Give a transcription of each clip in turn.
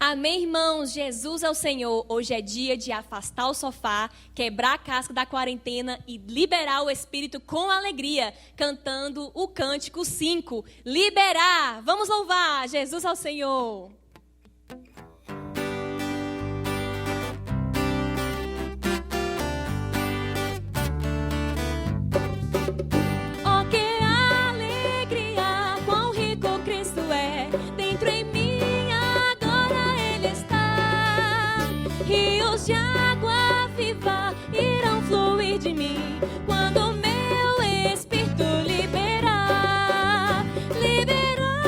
Amém, irmãos? Jesus é o Senhor. Hoje é dia de afastar o sofá, quebrar a casca da quarentena e liberar o Espírito com alegria, cantando o cântico 5. Liberar! Vamos louvar! Jesus é o Senhor. Oh, que alegria, quão rico Cristo é, dentro em mim agora Ele está. Rios de água viva irão fluir de mim, quando o meu Espírito liberar. Liberar,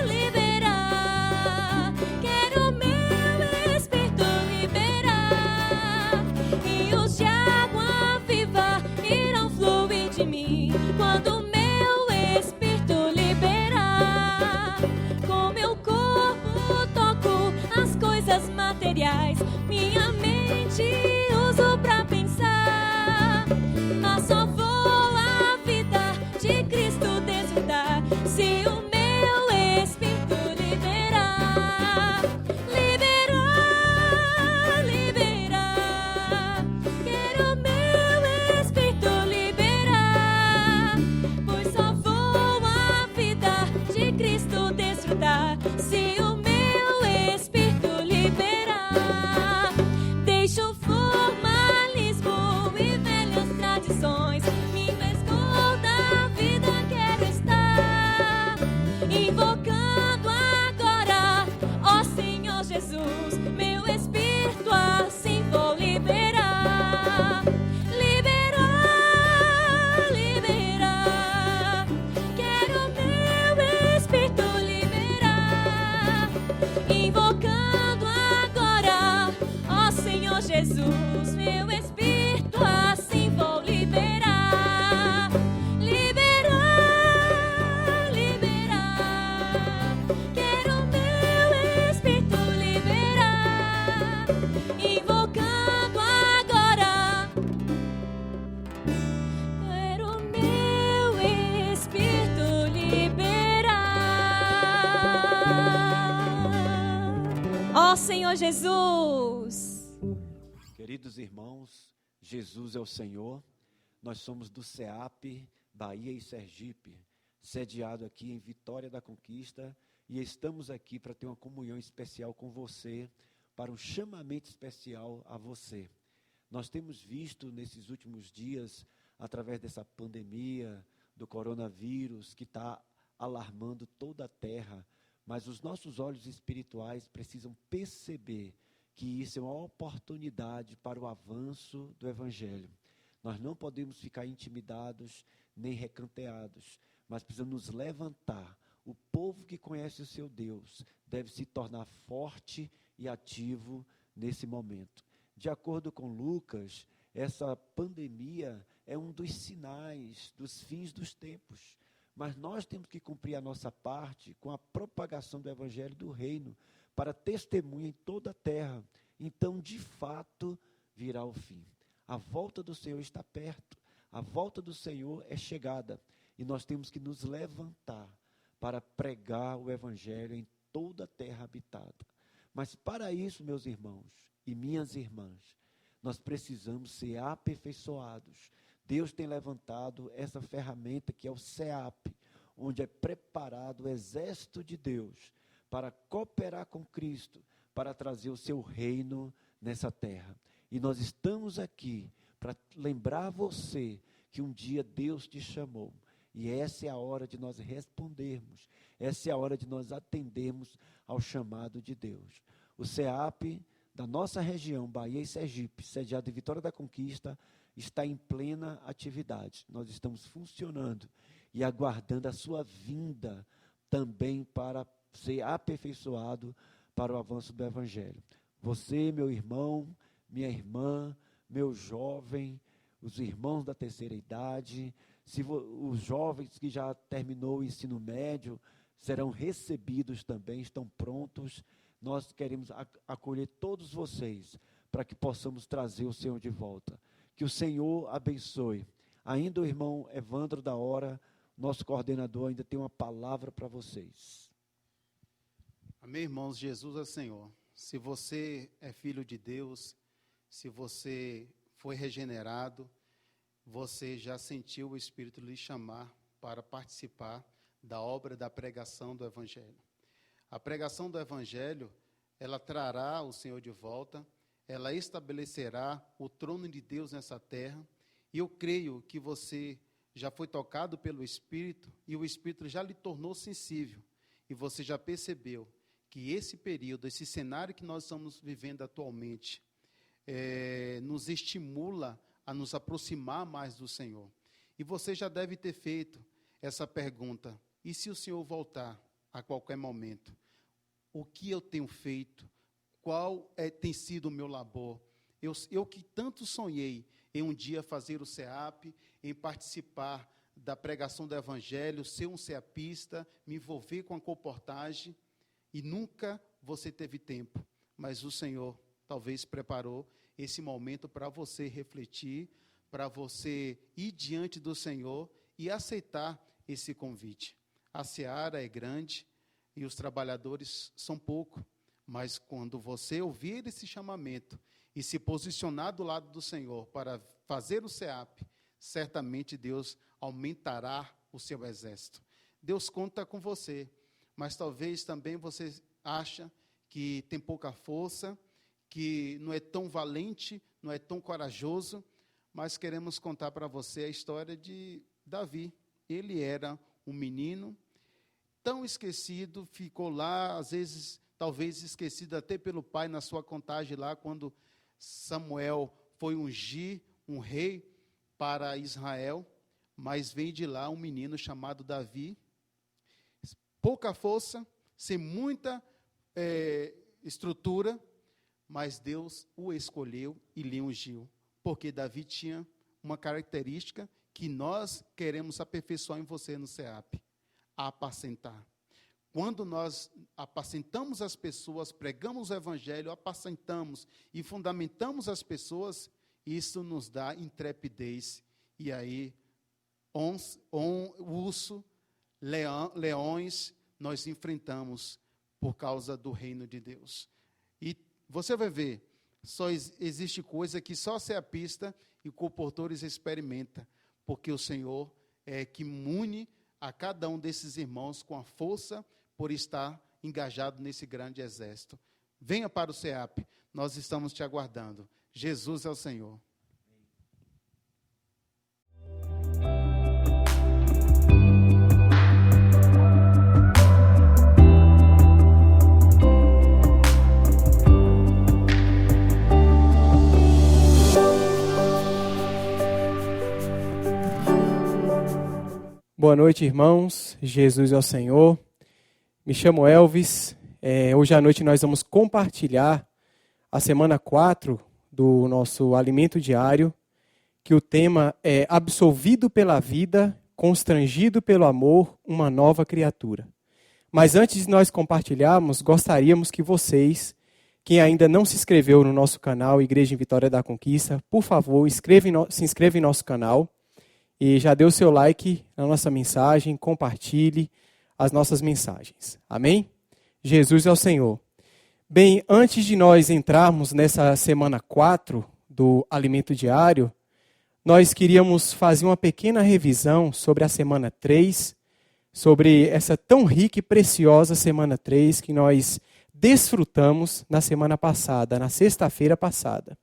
liberar, quero o meu Espírito liberar. Rios de água viva irão fluir de mim, quando o meu Espírito liberar. Com meu corpo toco as coisas materiais, minha mente uso pra pensar. Mas só vou a vida de Cristo desfrutar, se o meu Espírito liberar. Liberar, liberar, quero o meu Espírito liberar, pois só vou a vida de Cristo desfrutar, se o meu Espírito liberar. Deixo o formalismo e velhas tradições, me mescou da vida, quero estar invocando agora, ó Senhor Jesus, meu Espírito assim vou liberar. Liberar, liberar, quero o meu Espírito liberar, invocando agora, ó Senhor Jesus, meu Espírito assim vou liberar. Liberar, liberar, quero o meu Espírito liberar, invocando agora, quero o meu Espírito liberar. Ó Senhor Jesus. Queridos irmãos, Jesus é o Senhor. Nós somos do CEAP, Bahia e Sergipe, sediado aqui em Vitória da Conquista, e estamos aqui para ter uma comunhão especial com você, para um chamamento especial a você. Nós temos visto nesses últimos dias, através dessa pandemia do coronavírus, que está alarmando toda a terra, mas os nossos olhos espirituais precisam perceber que isso é uma oportunidade para o avanço do Evangelho. Nós não podemos ficar intimidados nem recanteados, mas precisamos nos levantar. O povo que conhece o seu Deus deve se tornar forte e ativo nesse momento. De acordo com Lucas, essa pandemia é um dos sinais dos fins dos tempos. Mas nós temos que cumprir a nossa parte com a propagação do Evangelho do Reino, para testemunha em toda a terra. Então, de fato, virá o fim. A volta do Senhor está perto. A volta do Senhor é chegada. E nós temos que nos levantar para pregar o Evangelho em toda a terra habitada. Mas para isso, meus irmãos e minhas irmãs, nós precisamos ser aperfeiçoados. Deus tem levantado essa ferramenta que é o CEAP, onde é preparado o exército de Deus para cooperar com Cristo, para trazer o seu reino nessa terra. E nós estamos aqui para lembrar você que um dia Deus te chamou. E essa é a hora de nós respondermos. Essa é a hora de nós atendermos ao chamado de Deus. O CEAP da nossa região, Bahia e Sergipe, sediado em Vitória da Conquista, está em plena atividade. Nós estamos funcionando e aguardando a sua vinda também para ser aperfeiçoado para o avanço do Evangelho. Você, meu irmão, minha irmã, meu jovem, os irmãos da terceira idade, os jovens que já terminou o ensino médio, serão recebidos também, estão prontos. Nós queremos acolher todos vocês, para que possamos trazer o Senhor de volta. Que o Senhor abençoe. Ainda o irmão Evandro da Hora, nosso coordenador, ainda tem uma palavra para vocês. Amém. Amém, irmãos? Jesus é Senhor. Se você é filho de Deus, se você foi regenerado, você já sentiu o Espírito lhe chamar para participar da obra da pregação do Evangelho. A pregação do Evangelho, ela trará o Senhor de volta, ela estabelecerá o trono de Deus nessa terra, e eu creio que você já foi tocado pelo Espírito, e o Espírito já lhe tornou sensível, e você já percebeu que esse período, esse cenário que nós estamos vivendo atualmente, nos estimula a nos aproximar mais do Senhor. E você já deve ter feito essa pergunta: e se o Senhor voltar a qualquer momento? O que eu tenho feito? Qual tem sido o meu labor? Eu que tanto sonhei em um dia fazer o CEAP, em participar da pregação do Evangelho, ser um ceapista, me envolver com a comportagem, e nunca você teve tempo. Mas o Senhor talvez preparou esse momento para você refletir, para você ir diante do Senhor e aceitar esse convite. A seara é grande e os trabalhadores são poucos, mas quando você ouvir esse chamamento e se posicionar do lado do Senhor para fazer o CEAP, certamente Deus aumentará o seu exército. Deus conta com você, mas talvez também você acha que tem pouca força, que não é tão valente, não é tão corajoso, mas queremos contar para você a história de Davi. Ele era um menino tão esquecido, ficou lá, às vezes, talvez esquecido até pelo pai na sua contagem lá, quando Samuel foi ungir um rei para Israel, mas vem de lá um menino chamado Davi, pouca força, sem muita estrutura, mas Deus o escolheu e lhe ungiu, porque Davi tinha uma característica que nós queremos aperfeiçoar em você no CEAP: apacentar. Quando nós apacentamos as pessoas, pregamos o Evangelho, apacentamos e fundamentamos as pessoas, isso nos dá intrepidez. E aí, urso, leões, nós enfrentamos por causa do reino de Deus. E você vai ver, só existe coisa que só ceapista e comportores experimenta, porque o Senhor é que mune a cada um desses irmãos com a força por estar engajado nesse grande exército. Venha para o CEAP, nós estamos te aguardando. Jesus é o Senhor. Boa noite, irmãos. Jesus é o Senhor. Me chamo Elvis. Hoje à noite nós vamos compartilhar a semana 4 do nosso alimento diário, que o tema é Absolvido pela vida, constrangido pelo amor, uma nova criatura. Mas antes de nós compartilharmos, gostaríamos que vocês, quem ainda não se inscreveu no nosso canal Igreja em Vitória da Conquista, por favor, se inscreva em nosso canal. E já dê o seu like na nossa mensagem, compartilhe as nossas mensagens. Amém? Jesus é o Senhor. Bem, antes de nós entrarmos nessa semana 4 do alimento diário, nós queríamos fazer uma pequena revisão sobre a semana 3, sobre essa tão rica e preciosa semana 3 que nós desfrutamos na semana passada, na sexta-feira passada.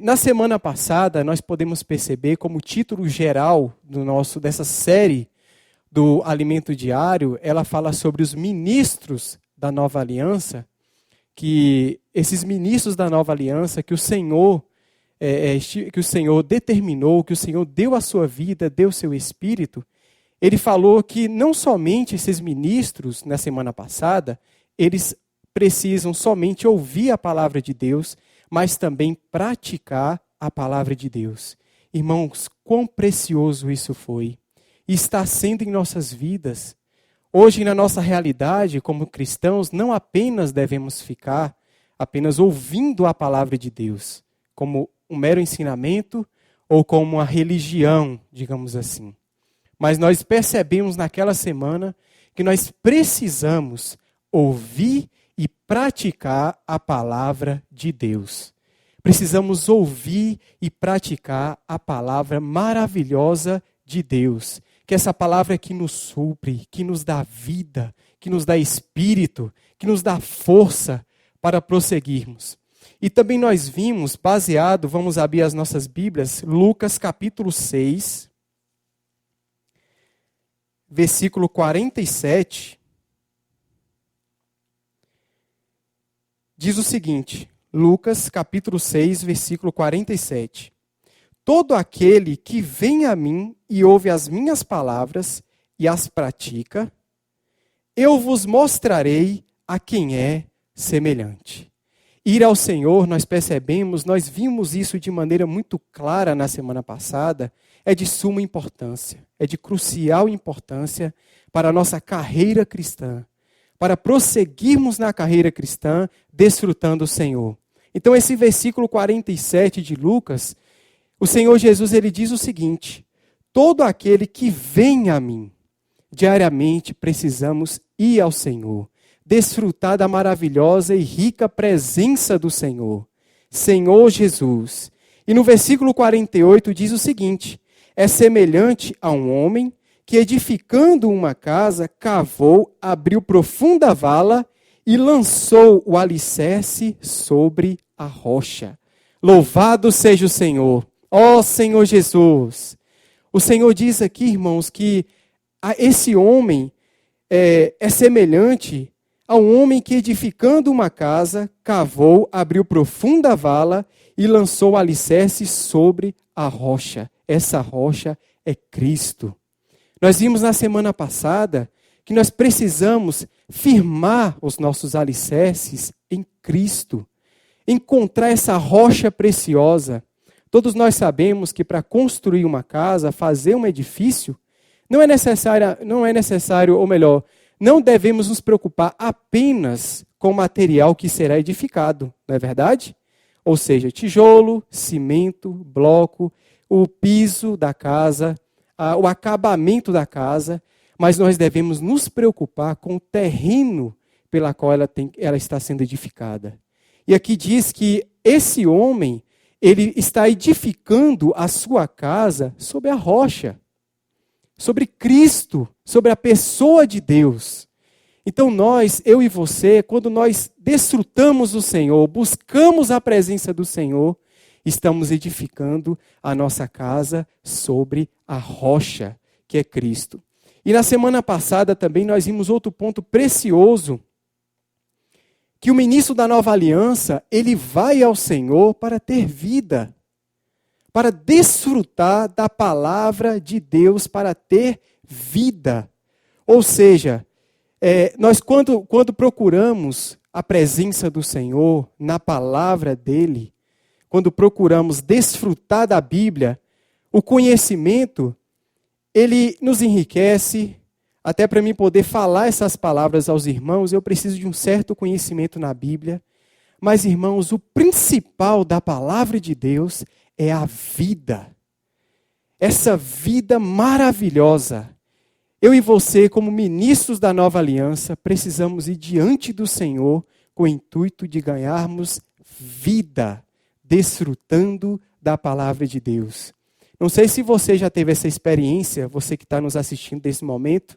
Na semana passada, nós podemos perceber como o título geral dessa série do Alimento Diário, ela fala sobre os ministros da Nova Aliança, que esses ministros da Nova Aliança que o Senhor determinou, que o Senhor deu a sua vida, deu o seu Espírito. Ele falou que não somente esses ministros, na semana passada, eles precisam somente ouvir a palavra de Deus, mas também praticar a palavra de Deus. Irmãos, quão precioso isso foi. E está sendo em nossas vidas. Hoje, na nossa realidade, como cristãos, não apenas devemos ficar apenas ouvindo a palavra de Deus, como um mero ensinamento ou como uma religião, digamos assim. Mas nós percebemos naquela semana que nós precisamos ouvir e praticar a palavra de Deus. Precisamos ouvir e praticar a palavra maravilhosa de Deus. Que essa palavra que nos supre, que nos dá vida, que nos dá espírito, que nos dá força para prosseguirmos. E também nós vimos, baseado, vamos abrir as nossas Bíblias, Lucas capítulo 6, versículo 47, diz o seguinte, Lucas capítulo 6, versículo 47. Todo aquele que vem a mim e ouve as minhas palavras e as pratica, eu vos mostrarei a quem é semelhante. Ir ao Senhor, nós percebemos, nós vimos isso de maneira muito clara na semana passada, é de suma importância, é de crucial importância para a nossa carreira cristã, para prosseguirmos na carreira cristã, desfrutando o Senhor. Então esse versículo 47 de Lucas, o Senhor Jesus ele diz o seguinte, todo aquele que vem a mim, diariamente precisamos ir ao Senhor, desfrutar da maravilhosa e rica presença do Senhor, Senhor Jesus. E no versículo 48 diz o seguinte, é semelhante a um homem que edificando uma casa, cavou, abriu profunda vala e lançou o alicerce sobre a rocha. Louvado seja o Senhor, ó Senhor Jesus. O Senhor diz aqui, irmãos, que esse homem é semelhante a um homem que edificando uma casa, cavou, abriu profunda vala e lançou o alicerce sobre a rocha. Essa rocha é Cristo. Nós vimos na semana passada que nós precisamos firmar os nossos alicerces em Cristo. Encontrar essa rocha preciosa. Todos nós sabemos que para construir uma casa, fazer um edifício, não é necessário, ou melhor, não devemos nos preocupar apenas com o material que será edificado, não é verdade? Ou seja, tijolo, cimento, bloco, o piso da casa, o acabamento da casa, mas nós devemos nos preocupar com o terreno pela qual ela está sendo edificada. E aqui diz que esse homem, ele está edificando a sua casa sobre a rocha, sobre Cristo, sobre a pessoa de Deus. Então eu e você, quando nós desfrutamos o Senhor, buscamos a presença do Senhor, estamos edificando a nossa casa sobre a rocha, que é Cristo. E na semana passada também nós vimos outro ponto precioso, que o ministro da nova aliança, ele vai ao Senhor para ter vida, para desfrutar da palavra de Deus, para ter vida. Ou seja, nós quando procuramos a presença do Senhor na palavra dele, quando procuramos desfrutar da Bíblia, o conhecimento, ele nos enriquece. Até para mim poder falar essas palavras aos irmãos, eu preciso de um certo conhecimento na Bíblia. Mas, irmãos, o principal da palavra de Deus é a vida. Essa vida maravilhosa. Eu e você, como ministros da nova aliança, precisamos ir diante do Senhor com o intuito de ganharmos vida, desfrutando da palavra de Deus. Não sei se você já teve essa experiência, você que está nos assistindo nesse momento,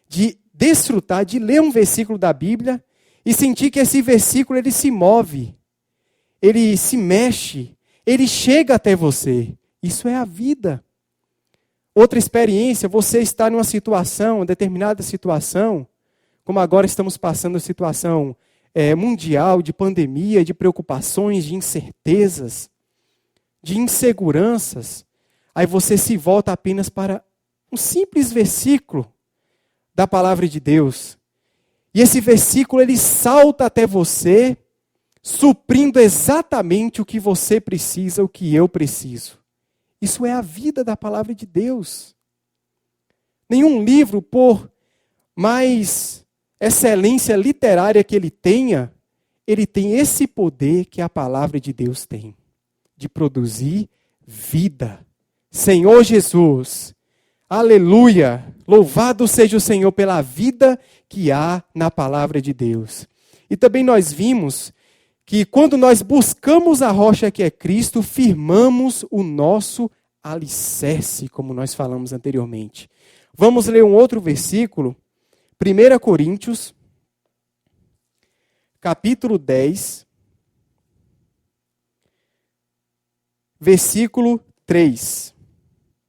de desfrutar, de ler um versículo da Bíblia e sentir que esse versículo ele se move, ele se mexe, ele chega até você. Isso é a vida. Outra experiência, você está numa situação, uma determinada situação, como agora estamos passando a situação mundial, de pandemia, de preocupações, de incertezas, de inseguranças. Aí você se volta apenas para um simples versículo da palavra de Deus. E esse versículo, ele salta até você, suprindo exatamente o que você precisa, o que eu preciso. Isso é a vida da palavra de Deus. Nenhum livro, por mais excelência literária que ele tem esse poder que a palavra de Deus tem, de produzir vida. Senhor Jesus, Aleluia! Louvado seja o Senhor pela vida que há na palavra de Deus. E também nós vimos que quando nós buscamos a rocha que é Cristo, firmamos o nosso alicerce, como nós falamos anteriormente. Vamos ler um outro versículo, 1 Coríntios, capítulo 10, versículo 3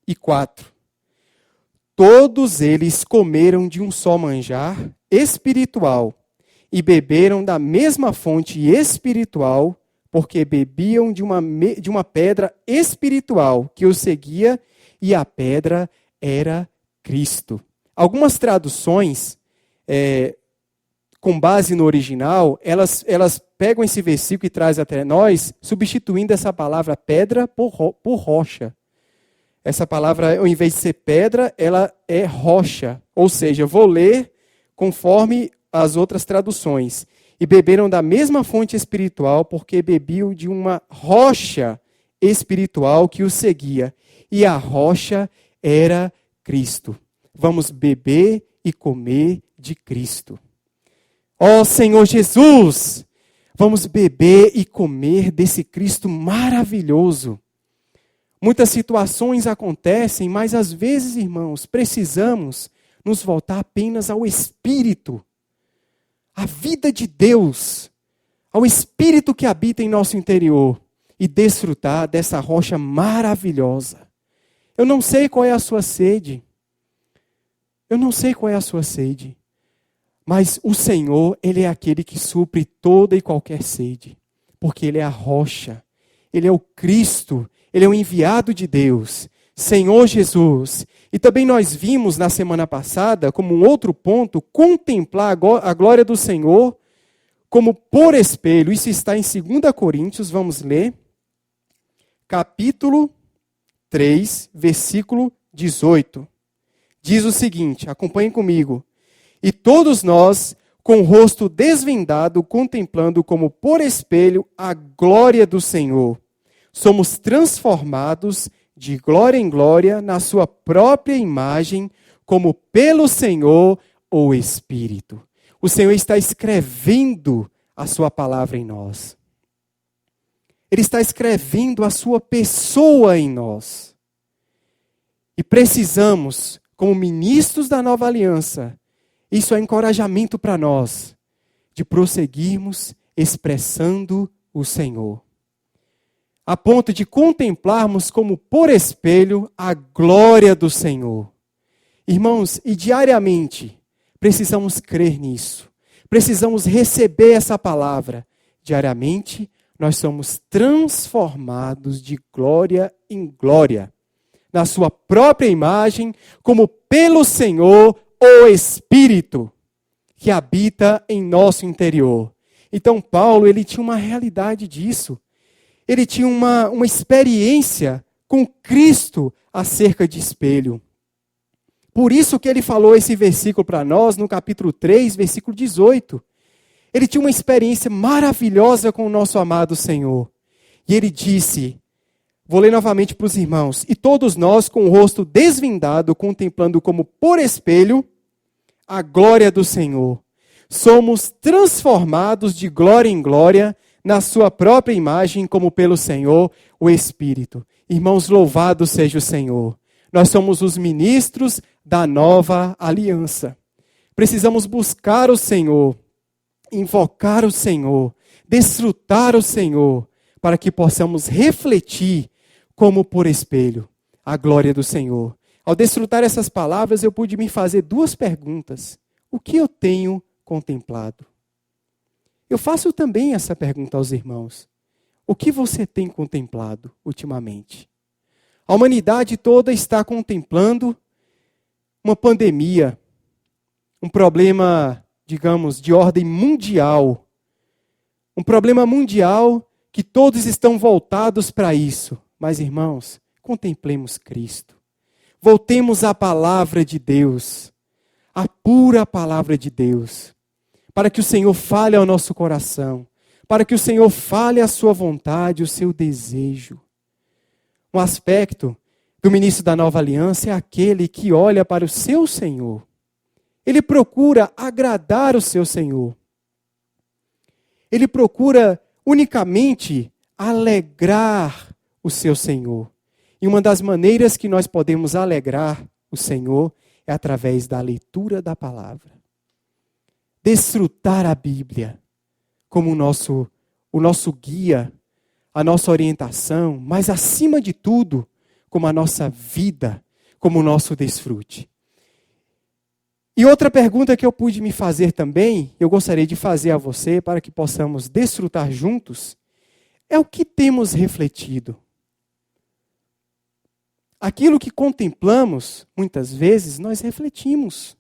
e 4. Todos eles comeram de um só manjar espiritual e beberam da mesma fonte espiritual, porque bebiam de uma pedra espiritual que os seguia, e a pedra era Cristo. Algumas traduções, com base no original, elas pegam esse versículo e trazem até nós, substituindo essa palavra pedra por rocha. Essa palavra, ao invés de ser pedra, ela é rocha. Ou seja, eu vou ler conforme as outras traduções. E beberam da mesma fonte espiritual, porque bebiam de uma rocha espiritual que os seguia. E a rocha era Cristo. Vamos beber e comer de Cristo. Ó Senhor Jesus, vamos beber e comer desse Cristo maravilhoso. Muitas situações acontecem, mas às vezes, irmãos, precisamos nos voltar apenas ao Espírito, à vida de Deus, ao Espírito que habita em nosso interior e desfrutar dessa rocha maravilhosa. Eu não sei qual é a sua sede, mas o Senhor, Ele é aquele que supre toda e qualquer sede, porque Ele é a rocha, Ele é o Cristo, Ele é o enviado de Deus, Senhor Jesus. E também nós vimos na semana passada, como um outro ponto, contemplar a glória do Senhor como por espelho. Isso está em 2 Coríntios, vamos ler, capítulo 3, versículo 18. Diz o seguinte, acompanhem comigo. E todos nós, com o rosto desvendado, contemplando como por espelho a glória do Senhor, somos transformados de glória em glória na sua própria imagem, como pelo Senhor, o Espírito. O Senhor está escrevendo a sua palavra em nós. Ele está escrevendo a sua pessoa em nós. E precisamos, como ministros da nova aliança, isso é encorajamento para nós, de prosseguirmos expressando o Senhor. A ponto de contemplarmos como por espelho a glória do Senhor. Irmãos, e diariamente precisamos crer nisso. Precisamos receber essa palavra. Diariamente nós somos transformados de glória em glória, na sua própria imagem, como pelo Senhor, o Espírito, que habita em nosso interior. Então Paulo, ele tinha uma realidade disso. Ele tinha uma experiência com Cristo acerca de espelho. Por isso que ele falou esse versículo para nós no capítulo 3, versículo 18. Ele tinha uma experiência maravilhosa com o nosso amado Senhor. E ele disse, vou ler novamente para os irmãos, e todos nós com o rosto desvendado, contemplando como por espelho a glória do Senhor, somos transformados de glória em glória, na sua própria imagem, como pelo Senhor, o Espírito. Irmãos, louvado seja o Senhor. Nós somos os ministros da nova aliança. Precisamos buscar o Senhor, invocar o Senhor, desfrutar o Senhor, para que possamos refletir, como por espelho, a glória do Senhor. Ao desfrutar essas palavras, eu pude me fazer duas perguntas. O que eu tenho contemplado? Eu faço também essa pergunta aos irmãos. O que você tem contemplado ultimamente? A humanidade toda está contemplando uma pandemia, um problema, digamos, de ordem mundial. Um problema mundial que todos estão voltados para isso. Mas, irmãos, contemplemos Cristo. Voltemos à palavra de Deus, a pura palavra de Deus. Para que o Senhor fale ao nosso coração, para que o Senhor fale a sua vontade, o seu desejo. Um aspecto do ministro da Nova Aliança é aquele que olha para o seu Senhor. Ele procura agradar o seu Senhor. Ele procura unicamente alegrar o seu Senhor. E uma das maneiras que nós podemos alegrar o Senhor é através da leitura da palavra. Desfrutar a Bíblia como o nosso guia, a nossa orientação, mas acima de tudo, como a nossa vida, como o nosso desfrute. E outra pergunta que eu pude me fazer também, eu gostaria de fazer a você para que possamos desfrutar juntos, é o que temos refletido. Aquilo que contemplamos, muitas vezes, nós refletimos.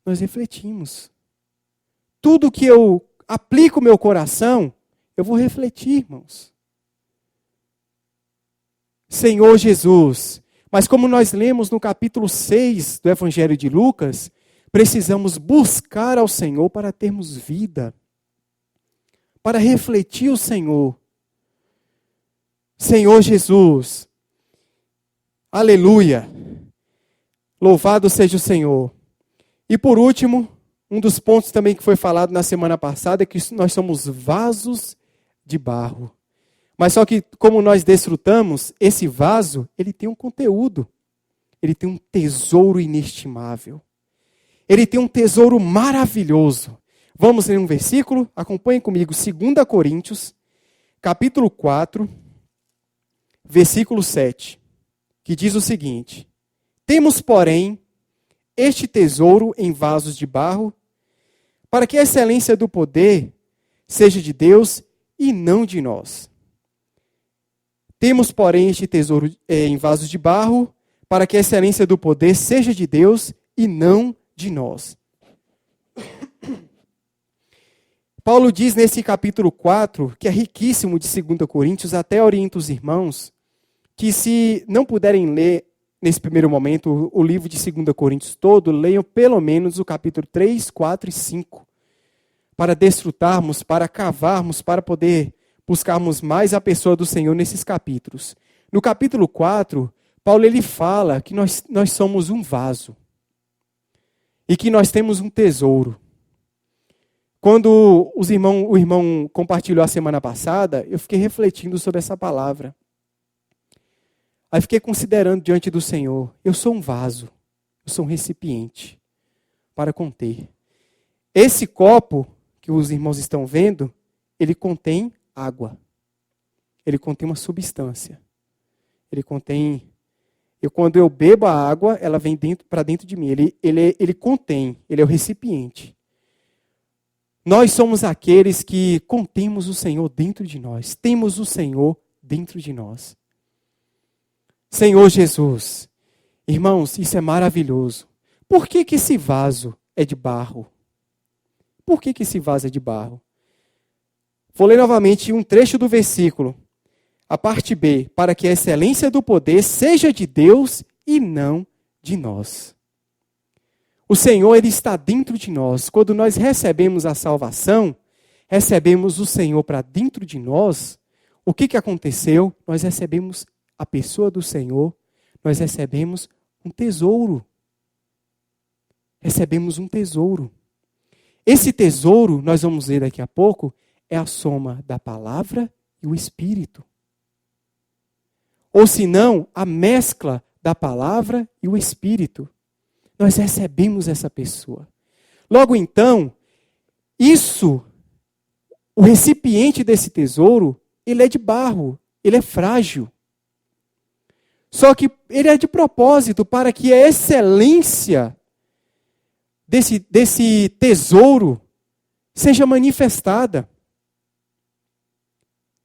Nós refletimos. Tudo que eu aplico meu coração, eu vou refletir, irmãos. Senhor Jesus, mas como nós lemos no capítulo 6 do Evangelho de Lucas, precisamos buscar ao Senhor para termos vida, para refletir o Senhor. Senhor Jesus, aleluia, louvado seja o Senhor. E por último, um dos pontos também que foi falado na semana passada é que nós somos vasos de barro. Mas só que, como nós desfrutamos, esse vaso, ele tem um conteúdo. Ele tem um tesouro inestimável. Ele tem um tesouro maravilhoso. Vamos ler um versículo? Acompanhem comigo, 2 Coríntios, capítulo 4, versículo 7, que diz o seguinte: temos, porém, este tesouro em vasos de barro, para que a excelência do poder seja de Deus e não de nós. Temos, porém, este tesouro em vasos de barro, para que a excelência do poder seja de Deus e não de nós. Paulo diz nesse capítulo 4, que é riquíssimo de 2 Coríntios, até orienta os irmãos, que se não puderem ler nesse primeiro momento o livro de 2 Coríntios todo, leiam pelo menos o capítulo 3, 4 e 5, para desfrutarmos, para cavarmos, para poder buscarmos mais a pessoa do Senhor nesses capítulos. No capítulo 4, Paulo ele fala que nós somos um vaso e que nós temos um tesouro. Quando o irmão compartilhou a semana passada, eu fiquei refletindo sobre essa palavra. Aí fiquei considerando diante do Senhor, eu sou um vaso, eu sou um recipiente para conter. Esse copo que os irmãos estão vendo, ele contém água. Ele contém uma substância. Ele contém... quando eu bebo a água, ela vem para dentro de mim. Ele contém, ele é o recipiente. Nós somos aqueles que contemos o Senhor dentro de nós. Temos o Senhor dentro de nós. Senhor Jesus, irmãos, isso é maravilhoso. Por que esse vaso é de barro? Por que esse vaso é de barro? Vou ler novamente um trecho do versículo, a parte B, para que a excelência do poder seja de Deus e não de nós. O Senhor, ele está dentro de nós. Quando nós recebemos a salvação, recebemos o Senhor para dentro de nós. O que aconteceu? Nós recebemos a pessoa do Senhor, nós recebemos um tesouro. Recebemos um tesouro. Esse tesouro, nós vamos ver daqui a pouco, é a soma da palavra e o Espírito. Ou se não, a mescla da palavra e o Espírito. Nós recebemos essa pessoa. Logo então, o recipiente desse tesouro, ele é de barro, ele é frágil. Só que ele é de propósito para que a excelência desse tesouro seja manifestada,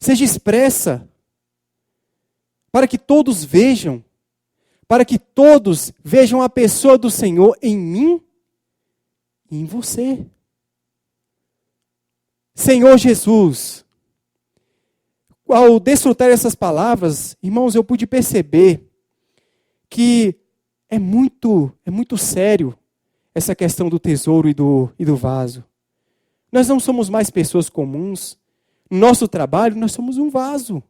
seja expressa, para que todos vejam, a pessoa do Senhor em mim e em você. Senhor Jesus, ao desfrutar essas palavras, irmãos, eu pude perceber que é muito sério essa questão do tesouro e do vaso. Nós não somos mais pessoas comuns. No nosso trabalho, nós somos um vaso.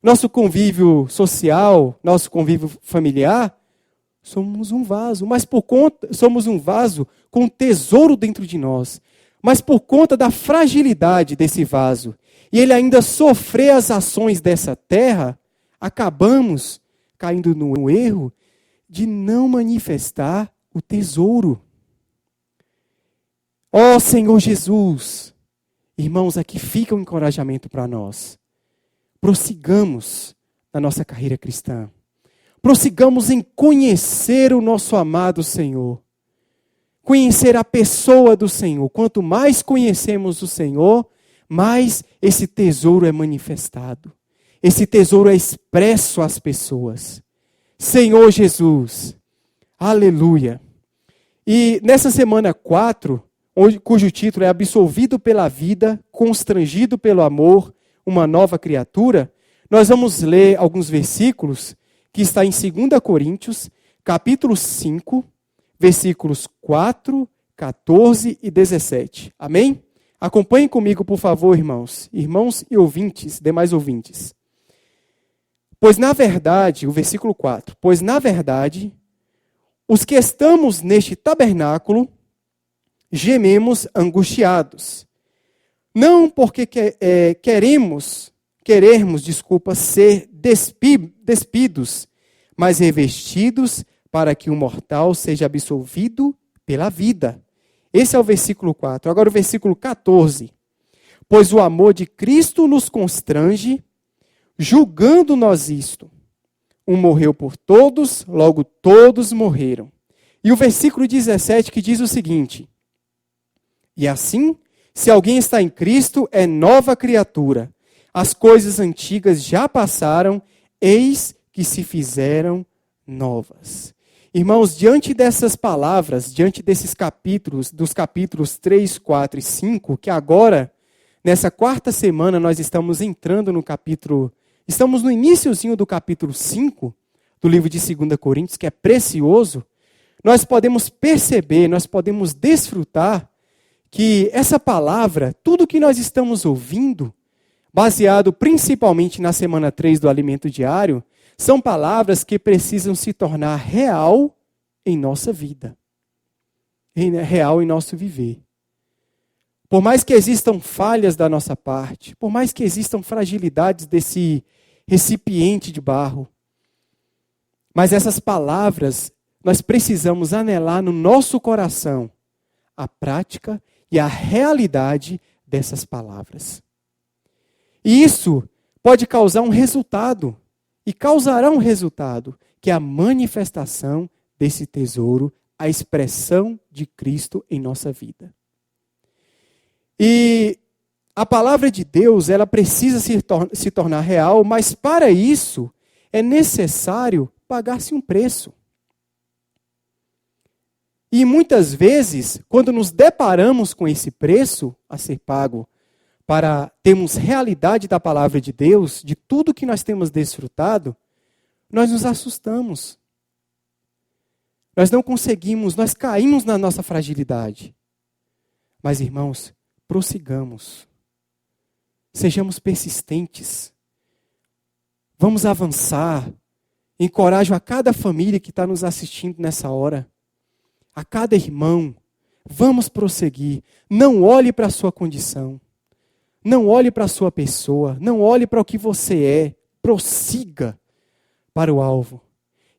nosso convívio social, nosso convívio familiar, somos um vaso, somos um vaso com tesouro dentro de nós. Mas por conta da fragilidade desse vaso, e ele ainda sofrer as ações dessa terra, acabamos caindo no erro de não manifestar o tesouro. Ó Senhor Jesus, irmãos, aqui fica um encorajamento para nós. Prossigamos na nossa carreira cristã. Prossigamos em conhecer o nosso amado Senhor. Conhecer a pessoa do Senhor. Quanto mais conhecemos o Senhor, mais esse tesouro é manifestado. Esse tesouro é expresso às pessoas. Senhor Jesus, aleluia. E nessa semana 4, cujo título é Absolvido pela Vida, Constrangido pelo Amor, uma Nova Criatura, nós vamos ler alguns versículos que está em 2 Coríntios, capítulo 5, versículos 4, 14 e 17. Amém? Acompanhem comigo, por favor, irmãos. Irmãos e ouvintes, demais ouvintes. Pois na verdade, o versículo 4, pois na verdade, os que estamos neste tabernáculo, gememos angustiados. Não porque queremos ser despidos, mas revestidos para que o mortal seja absolvido pela vida. Esse é o versículo 4. Agora o versículo 14. Pois o amor de Cristo nos constrange, julgando nós isto. Um morreu por todos, logo todos morreram. E o versículo 17 que diz o seguinte: e assim, se alguém está em Cristo, é nova criatura. As coisas antigas já passaram, eis que se fizeram novas. Irmãos, diante dessas palavras, diante desses capítulos, dos capítulos 3, 4 e 5, que agora, nessa quarta semana, nós estamos entrando no capítulo, estamos no iniciozinho do capítulo 5, do livro de 2 Coríntios, que é precioso, nós podemos perceber, nós podemos desfrutar que essa palavra, tudo que nós estamos ouvindo, baseado principalmente na semana 3 do alimento diário, são palavras que precisam se tornar real em nossa vida, real em nosso viver. Por mais que existam falhas da nossa parte, por mais que existam fragilidades desse recipiente de barro, mas essas palavras, nós precisamos anelar no nosso coração a prática e a realidade dessas palavras. E isso pode causar um resultado, e causará um resultado, que é a manifestação desse tesouro, a expressão de Cristo em nossa vida. E a palavra de Deus, ela precisa se tornar real, mas para isso é necessário pagar-se um preço. E muitas vezes, quando nos deparamos com esse preço a ser pago, para termos realidade da palavra de Deus, de tudo que nós temos desfrutado, nós nos assustamos. Nós não conseguimos, nós caímos na nossa fragilidade. Mas, irmãos, prossigamos. Sejamos persistentes. Vamos avançar. Encorajo a cada família que está nos assistindo nessa hora. A cada irmão. Vamos prosseguir. Não olhe para a sua condição. Não olhe para a sua pessoa, não olhe para o que você é, prossiga para o alvo.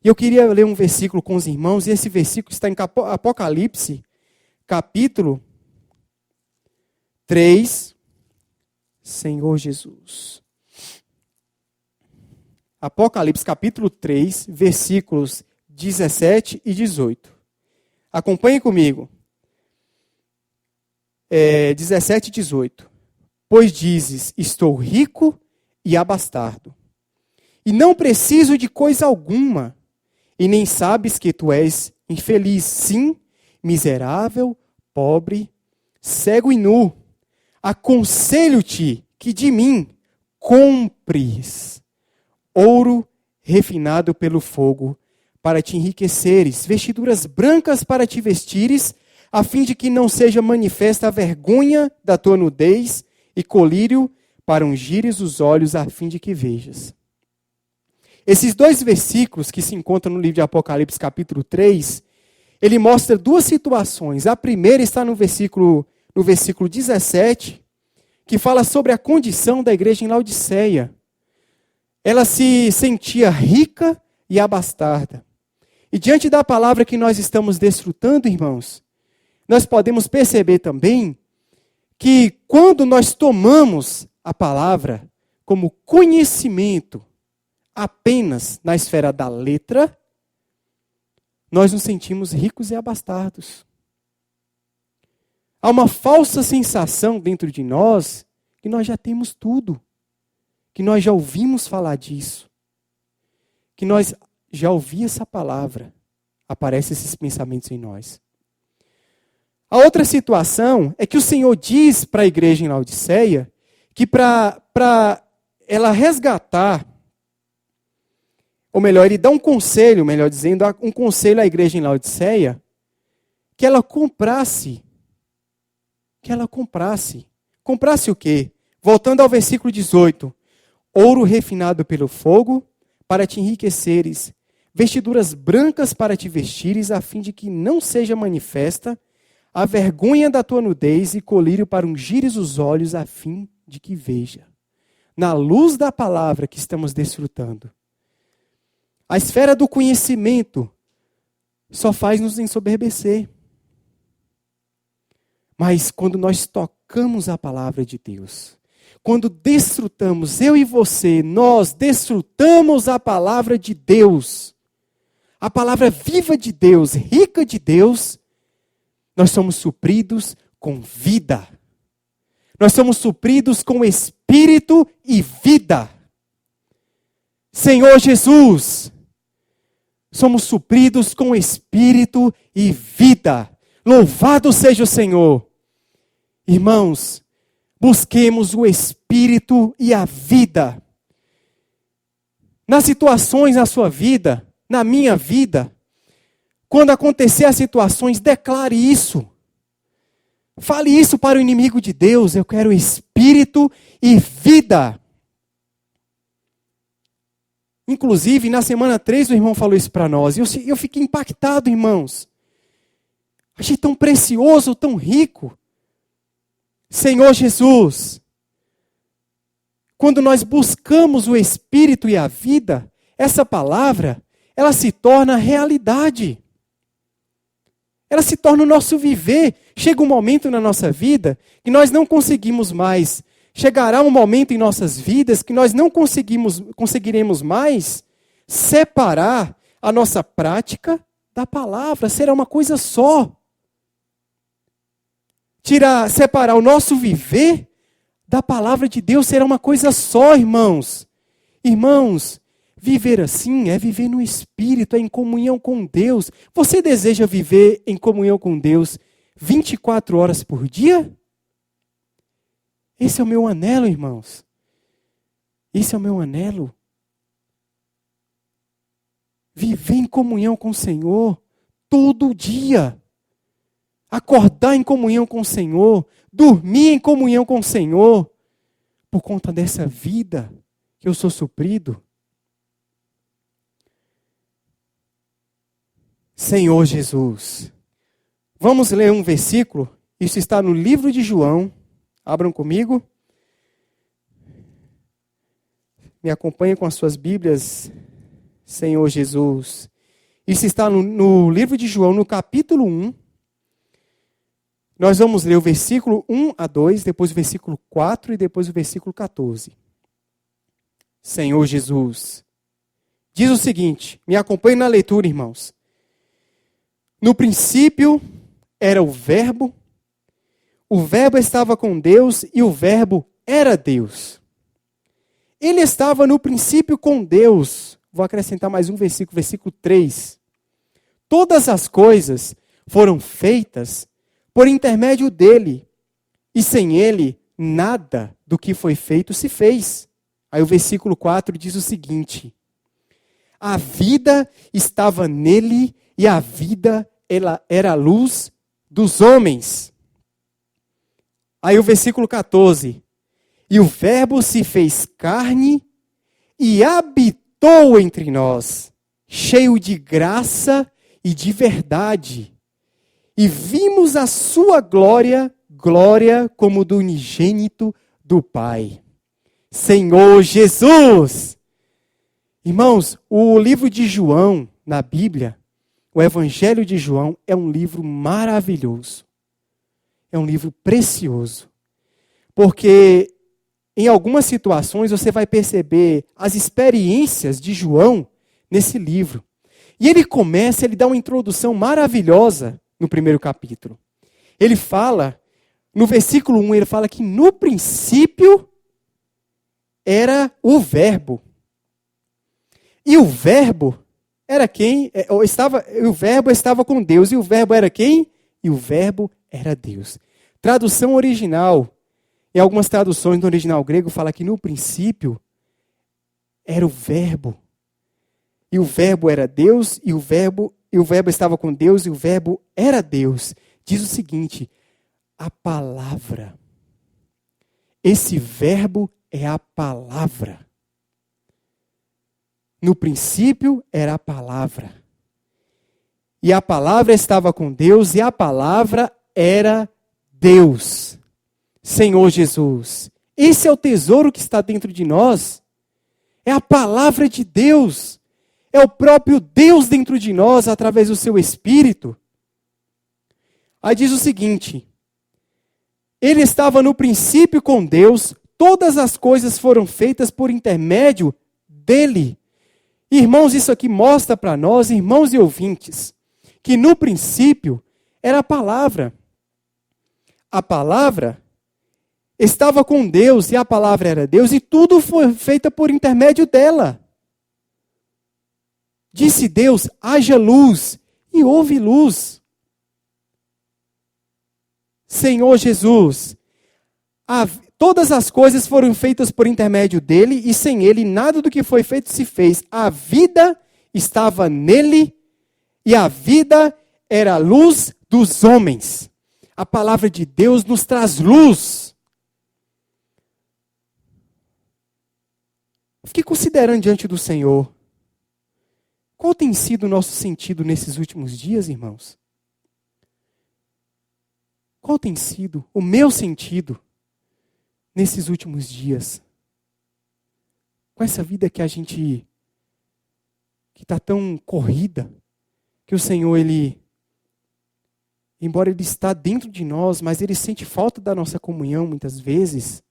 E eu queria ler um versículo com os irmãos, e esse versículo está em Apocalipse, capítulo 3, Senhor Jesus. Apocalipse, capítulo 3, versículos 17 e 18. Acompanhe comigo. 17 e 18. Pois dizes, estou rico e abastardo, e não preciso de coisa alguma, e nem sabes que tu és infeliz, sim, miserável, pobre, cego e nu. Aconselho-te que de mim compres ouro refinado pelo fogo, para te enriqueceres, vestiduras brancas para te vestires, a fim de que não seja manifesta a vergonha da tua nudez, e colírio para ungires os olhos a fim de que vejas. Esses dois versículos que se encontram no livro de Apocalipse, capítulo 3, ele mostra duas situações. A primeira está no versículo 17, que fala sobre a condição da igreja em Laodiceia. Ela se sentia rica e abastada. E diante da palavra que nós estamos desfrutando, irmãos, nós podemos perceber também que quando nós tomamos a palavra como conhecimento apenas na esfera da letra, nós nos sentimos ricos e abastados. Há uma falsa sensação dentro de nós que nós já temos tudo, que nós já ouvimos falar disso, que nós já ouvimos essa palavra, aparecem esses pensamentos em nós. A outra situação é que o Senhor diz para a igreja em Laodiceia que para ela resgatar, ou melhor, ele dá um conselho, melhor dizendo, um conselho à igreja em Laodiceia, que ela comprasse. Comprasse o quê? Voltando ao versículo 18. Ouro refinado pelo fogo, para te enriqueceres, vestiduras brancas para te vestires, a fim de que não seja manifesta a vergonha da tua nudez, e colírio para ungires os olhos, a fim de que veja. Na luz da palavra que estamos desfrutando, a esfera do conhecimento só faz nos ensoberbecer. Mas quando nós tocamos a palavra de Deus, quando desfrutamos, eu e você, nós desfrutamos a palavra de Deus, a palavra viva de Deus, rica de Deus, nós somos supridos com vida. Nós somos supridos com espírito e vida. Senhor Jesus, somos supridos com espírito e vida. Louvado seja o Senhor. Irmãos, busquemos o espírito e a vida. Nas situações na sua vida, na minha vida, quando acontecer as situações, declare isso. Fale isso para o inimigo de Deus. Eu quero espírito e vida. Inclusive, na semana 3, o irmão falou isso para nós. E eu fiquei impactado, irmãos. Achei tão precioso, tão rico. Senhor Jesus, quando nós buscamos o espírito e a vida, essa palavra, ela se torna realidade. Ela se torna o nosso viver. Chega um momento na nossa vida que nós não conseguimos mais. Chegará um momento em nossas vidas que nós não conseguiremos mais separar a nossa prática da palavra. Será uma coisa só. Separar o nosso viver da palavra de Deus será uma coisa só, irmãos. Irmãos, viver assim é viver no Espírito, é em comunhão com Deus. Você deseja viver em comunhão com Deus 24 horas por dia? Esse é o meu anelo, irmãos. Esse é o meu anelo. Viver em comunhão com o Senhor todo dia. Acordar em comunhão com o Senhor. Dormir em comunhão com o Senhor. Por conta dessa vida que eu sou suprido. Senhor Jesus. Vamos ler um versículo. Isso está no livro de João. Abram comigo. Me acompanhem com as suas Bíblias, Senhor Jesus. Isso está no livro de João, no capítulo 1. Nós vamos ler o versículo 1 a 2, depois o versículo 4 e depois o versículo 14. Senhor Jesus. Diz o seguinte, me acompanhem na leitura, irmãos. No princípio era o Verbo estava com Deus e o Verbo era Deus. Ele estava no princípio com Deus. Vou acrescentar mais um versículo, versículo 3. Todas as coisas foram feitas por intermédio dele, e sem ele, nada do que foi feito se fez. Aí o versículo 4 diz o seguinte: a vida estava nele, e a vida ela era a luz dos homens. Aí o versículo 14. E o Verbo se fez carne e habitou habitou entre nós, cheio de graça e de verdade. E vimos a sua glória, glória como do unigênito do Pai. Senhor Jesus! Irmãos, o livro de João, na Bíblia, o Evangelho de João, é um livro maravilhoso. É um livro precioso. Porque em algumas situações você vai perceber as experiências de João nesse livro. E ele dá uma introdução maravilhosa no primeiro capítulo. Ele fala, no versículo 1, ele fala que no princípio era o Verbo. E o Verbo era quem? O Verbo estava com Deus. E o Verbo era quem? E o Verbo era Deus. Tradução original. Em algumas traduções no original grego fala que no princípio era o Verbo. E o Verbo era Deus, e o Verbo estava com Deus, e o Verbo era Deus. Diz o seguinte, a palavra. Esse Verbo é a palavra. No princípio era a palavra. E a palavra estava com Deus, e a palavra era Deus. Senhor Jesus. Esse é o tesouro que está dentro de nós. É a palavra de Deus. É o próprio Deus dentro de nós, através do seu Espírito. Aí diz o seguinte, ele estava no princípio com Deus, todas as coisas foram feitas por intermédio dele. Irmãos, isso aqui mostra para nós, irmãos e ouvintes, que no princípio era a palavra. A palavra estava com Deus e a palavra era Deus e tudo foi feito por intermédio dela. Disse Deus, haja luz, e houve luz. Senhor Jesus, todas as coisas foram feitas por intermédio dele, e sem ele nada do que foi feito se fez. A vida estava nele, e a vida era a luz dos homens. A palavra de Deus nos traz luz. Fiquei considerando diante do Senhor. Qual tem sido o nosso sentido nesses últimos dias, irmãos? Qual tem sido o meu sentido nesses últimos dias? Com essa vida que está tão corrida, que o Senhor, embora Ele está dentro de nós, mas Ele sente falta da nossa comunhão muitas vezes.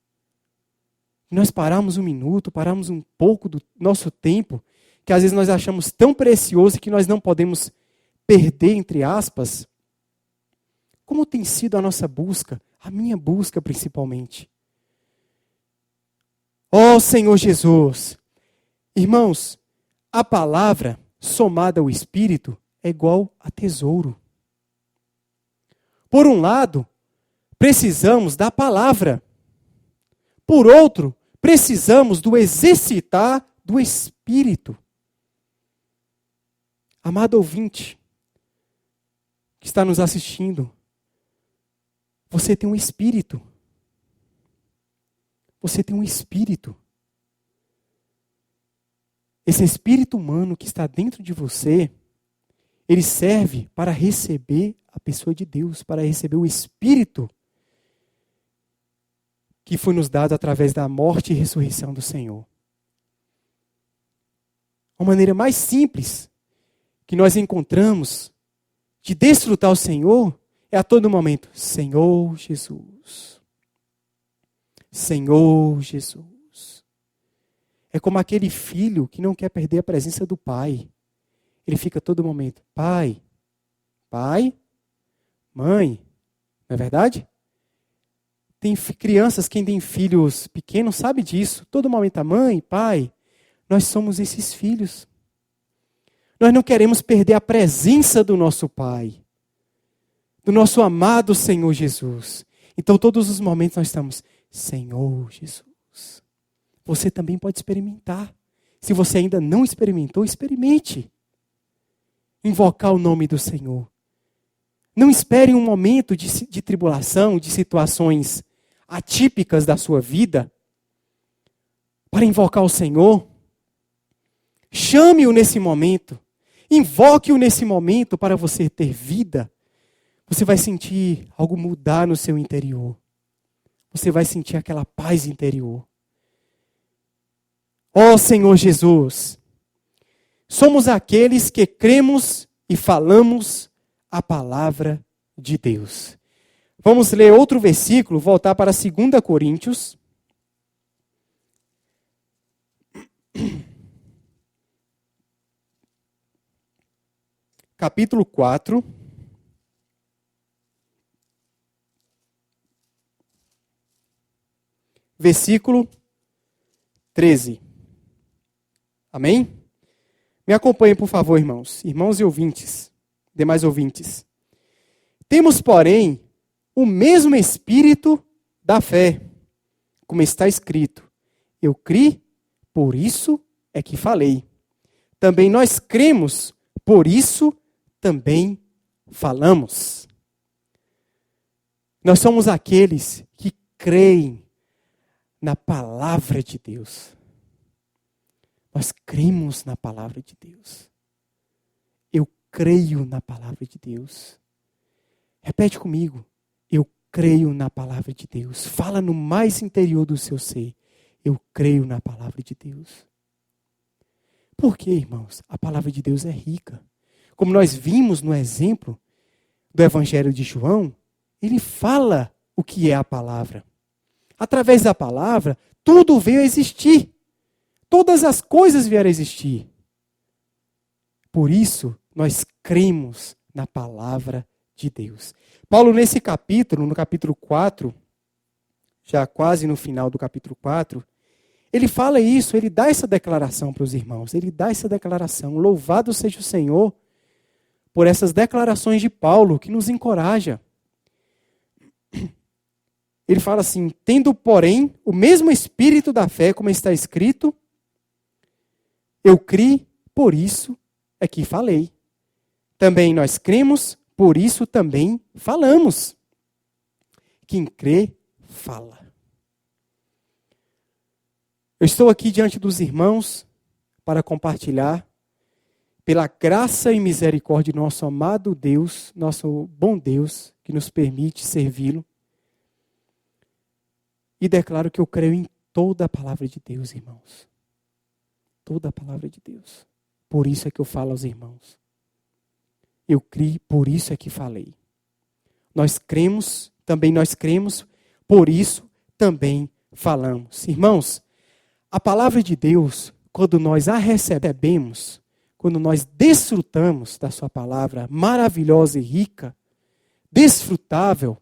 Nós paramos um minuto, paramos um pouco do nosso tempo, que às vezes nós achamos tão precioso e que nós não podemos perder, entre aspas. Como tem sido a nossa busca? A minha busca, principalmente. Ó Senhor Jesus! Irmãos, a palavra somada ao Espírito é igual a tesouro. Por um lado, precisamos da palavra. Por outro, precisamos do exercitar do Espírito. Amado ouvinte, que está nos assistindo, você tem um Espírito. Você tem um Espírito. Esse Espírito humano que está dentro de você, ele serve para receber a pessoa de Deus, para receber o Espírito que foi nos dado através da morte e ressurreição do Senhor. Uma maneira mais simples que nós encontramos de desfrutar o Senhor é a todo momento, Senhor Jesus. Senhor Jesus. É como aquele filho que não quer perder a presença do pai. Ele fica a todo momento, pai, mãe, não é verdade? Tem crianças, quem tem filhos pequenos sabe disso. Todo momento, mãe, pai, nós somos esses filhos. Nós não queremos perder a presença do nosso Pai, do nosso amado Senhor Jesus. Então, todos os momentos nós estamos, Senhor Jesus. Você também pode experimentar. Se você ainda não experimentou, experimente. Invocar o nome do Senhor. Não espere um momento de tribulação, de situações atípicas da sua vida, para invocar o Senhor. Chame-o nesse momento. Invoque-o nesse momento para você ter vida. Você vai sentir algo mudar no seu interior. Você vai sentir aquela paz interior. Ó Senhor Jesus, somos aqueles que cremos e falamos a palavra de Deus. Vamos ler outro versículo, voltar para 2 Coríntios. Capítulo 4. Versículo 13. Amém? Me acompanhem, por favor, irmãos. Irmãos e ouvintes. Demais ouvintes. Temos, porém, o mesmo espírito da fé. Como está escrito. Eu criei, por isso é que falei. Também nós cremos, por isso também falamos. Nós somos aqueles que creem na palavra de Deus. Nós cremos na palavra de Deus. Eu creio na palavra de Deus. Repete comigo. Eu creio na palavra de Deus. Fala no mais interior do seu ser. Eu creio na palavra de Deus. Por quê, irmãos? A palavra de Deus é rica. Como nós vimos no exemplo do Evangelho de João, ele fala o que é a palavra. Através da palavra, tudo veio a existir. Todas as coisas vieram a existir. Por isso, nós cremos na palavra de Deus. Paulo, nesse capítulo, no capítulo 4, já quase no final do capítulo 4, ele fala isso, ele dá essa declaração para os irmãos. Ele dá essa declaração. Louvado seja o Senhor por essas declarações de Paulo, que nos encoraja. Ele fala assim, tendo, porém, o mesmo espírito da fé, como está escrito, eu criei, por isso é que falei. Também nós cremos, por isso também falamos. Quem crê, fala. Eu estou aqui diante dos irmãos para compartilhar, pela graça e misericórdia de nosso amado Deus, nosso bom Deus, que nos permite servi-lo. E declaro que eu creio em toda a palavra de Deus, irmãos. Toda a palavra de Deus. Por isso é que eu falo aos irmãos. Eu criei, por isso é que falei. Nós cremos, por isso também falamos. Irmãos, a palavra de Deus, quando nós a recebemos, quando nós desfrutamos da sua palavra maravilhosa e rica, desfrutável,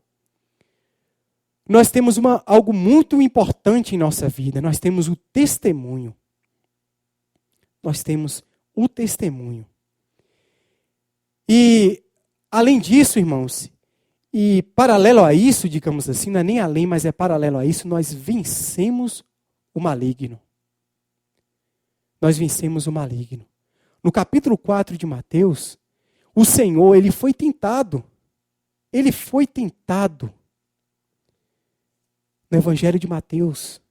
nós temos algo muito importante em nossa vida. Nós temos o testemunho. Nós temos o testemunho. E, além disso, irmãos, e paralelo a isso, digamos assim, não é nem além, mas é paralelo a isso, nós vencemos o maligno. Nós vencemos o maligno. No capítulo 4 de Mateus, o Senhor, ele foi tentado. Ele foi tentado. No Evangelho de Mateus,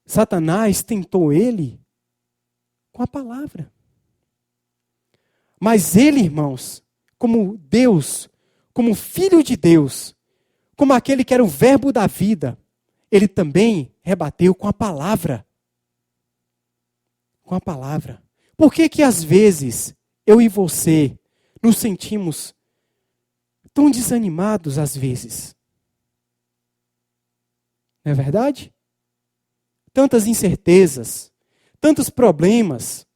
Satanás tentou ele com a palavra. Mas ele, irmãos, como Deus, como Filho de Deus, como aquele que era o verbo da vida, ele também rebateu com a palavra. Com a palavra. Por que às vezes eu e você nos sentimos tão desanimados às vezes? Não é verdade? Tantas incertezas, tantos problemas,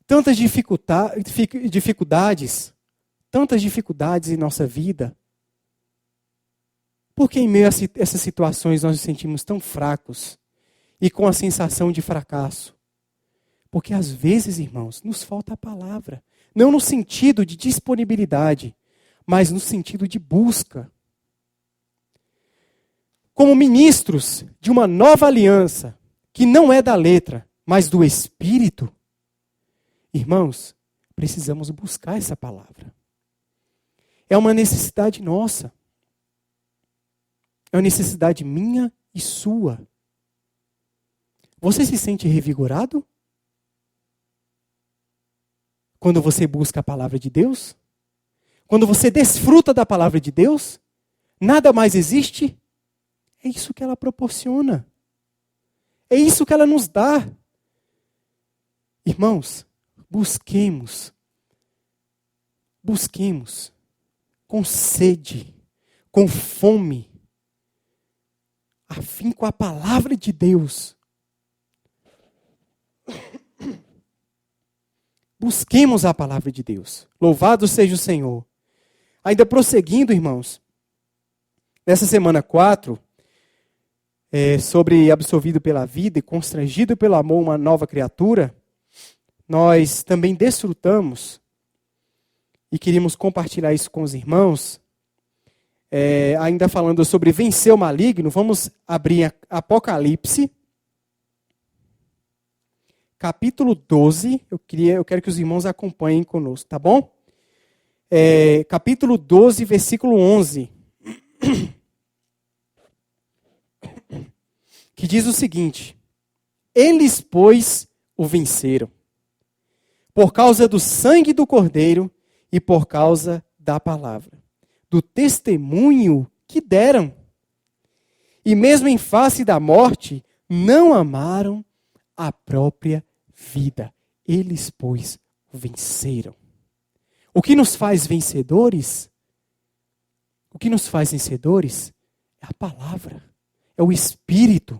tantas dificuldades, tantas dificuldades em nossa vida. Por que em meio a essas situações nós nos sentimos tão fracos e com a sensação de fracasso? Porque às vezes, irmãos, nos falta a palavra. Não no sentido de disponibilidade, mas no sentido de busca. Como ministros de uma nova aliança, que não é da letra, mas do Espírito, irmãos, precisamos buscar essa palavra. É uma necessidade nossa. É uma necessidade minha e sua. Você se sente revigorado? Quando você busca a palavra de Deus? Quando você desfruta da palavra de Deus? Nada mais existe? É isso que ela proporciona. É isso que ela nos dá. Irmãos, busquemos com sede, com fome, afinco a palavra de Deus. Busquemos a palavra de Deus. Louvado seja o Senhor. Ainda prosseguindo, irmãos, nessa semana 4, sobre absolvido pela vida e constrangido pelo amor, uma nova criatura, nós também desfrutamos e queríamos compartilhar isso com os irmãos, ainda falando sobre vencer o maligno. Vamos abrir Apocalipse, capítulo 12, eu quero que os irmãos acompanhem conosco, tá bom? Capítulo 12, versículo 11. Que diz o seguinte: eles, pois, o venceram, por causa do sangue do Cordeiro e por causa da palavra, do testemunho que deram. E mesmo em face da morte, não amaram a própria vida. Eles, pois, o venceram. O que nos faz vencedores? O que nos faz vencedores é a palavra, é o Espírito.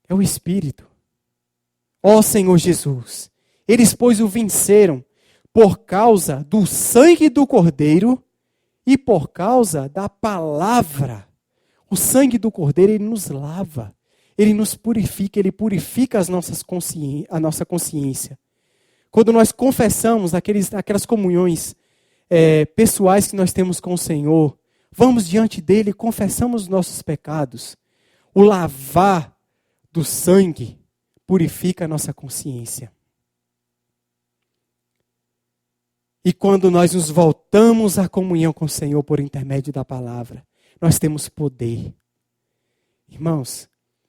É o Espírito. Ó Senhor Jesus, eles, pois, o venceram por causa do sangue do Cordeiro e por causa da palavra. O sangue do Cordeiro, ele nos lava, ele nos purifica, ele purifica a nossa consciência. Quando nós confessamos aquelas comunhões pessoais que nós temos com o Senhor, vamos diante dele e confessamos os nossos pecados. O lavar do sangue purifica a nossa consciência. E quando nós nos voltamos à comunhão com o Senhor por intermédio da palavra, nós temos poder. Irmãos,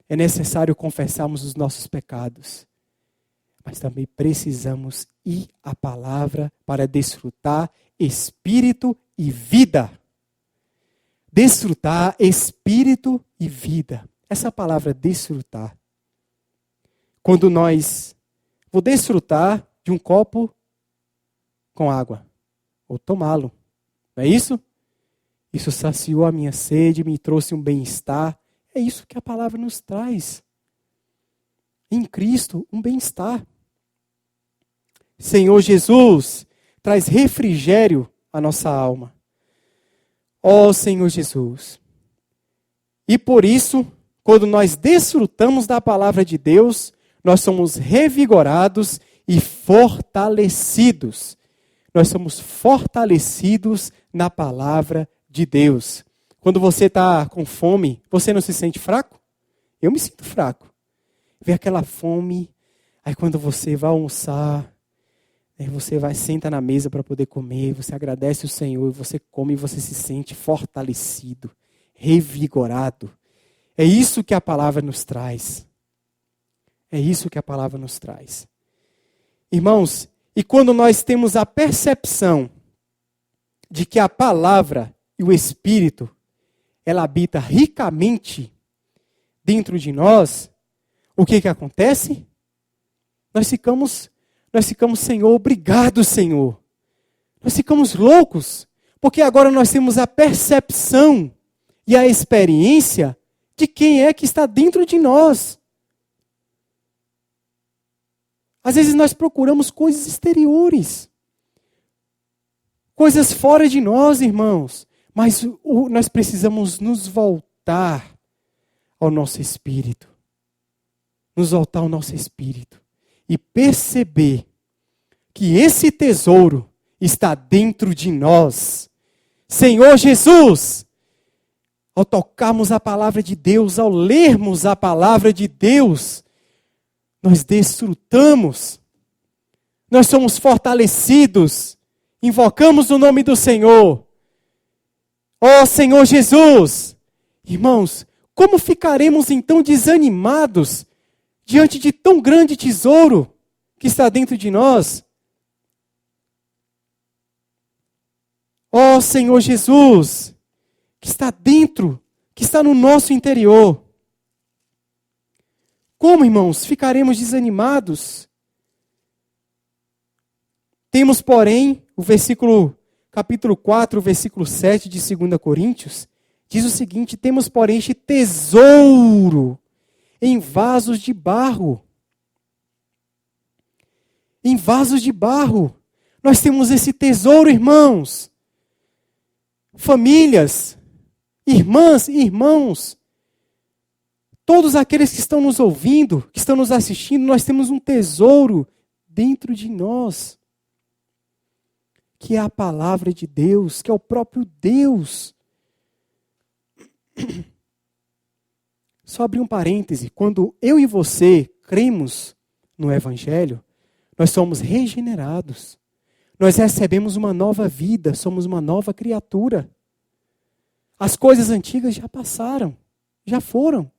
é necessário confessarmos os nossos pecados, mas também precisamos ir à palavra para desfrutar espírito e vida. Desfrutar espírito e vida. Essa palavra desfrutar. Quando vou desfrutar de um copo com água, ou tomá-lo, não é isso? Isso saciou a minha sede, me trouxe um bem-estar. É isso que a palavra nos traz. Em Cristo, um bem-estar. Senhor Jesus, traz refrigério à nossa alma. Ó Senhor Jesus. E por isso, quando nós desfrutamos da palavra de Deus, nós somos revigorados e fortalecidos. Nós somos fortalecidos na palavra de Deus. Quando você está com fome, você não se sente fraco? Eu me sinto fraco. Vê aquela fome, aí quando você vai almoçar, aí você senta na mesa para poder comer, você agradece o Senhor, e você come e você se sente fortalecido, revigorado. É isso que a palavra nos traz. É isso que a palavra nos traz. Irmãos, e quando nós temos a percepção de que a palavra e o Espírito, ela habita ricamente dentro de nós, o que acontece? Nós ficamos, Senhor, obrigado, Senhor. Nós ficamos loucos, porque agora nós temos a percepção e a experiência de quem é que está dentro de nós. Às vezes nós procuramos coisas exteriores, coisas fora de nós, irmãos. Mas nós precisamos nos voltar ao nosso espírito. Nos voltar ao nosso espírito. E perceber que esse tesouro está dentro de nós. Senhor Jesus, ao tocarmos a palavra de Deus, ao lermos a palavra de Deus, nós desfrutamos, nós somos fortalecidos, invocamos o nome do Senhor. Ó Senhor Jesus, irmãos, como ficaremos então desanimados diante de tão grande tesouro que está dentro de nós? Ó Senhor Jesus, que está dentro, que está no nosso interior. Como, irmãos, ficaremos desanimados? Temos, porém, capítulo 4, versículo 7 de 2 Coríntios, diz o seguinte: temos, porém, este tesouro em vasos de barro. Em vasos de barro. Nós temos esse tesouro, irmãos. Famílias, irmãs e irmãos, todos aqueles que estão nos ouvindo, que estão nos assistindo, nós temos um tesouro dentro de nós, que é a palavra de Deus, que é o próprio Deus. Só abrir um parêntese, quando eu e você cremos no Evangelho, nós somos regenerados. Nós recebemos uma nova vida, somos uma nova criatura. As coisas antigas já passaram, já foram.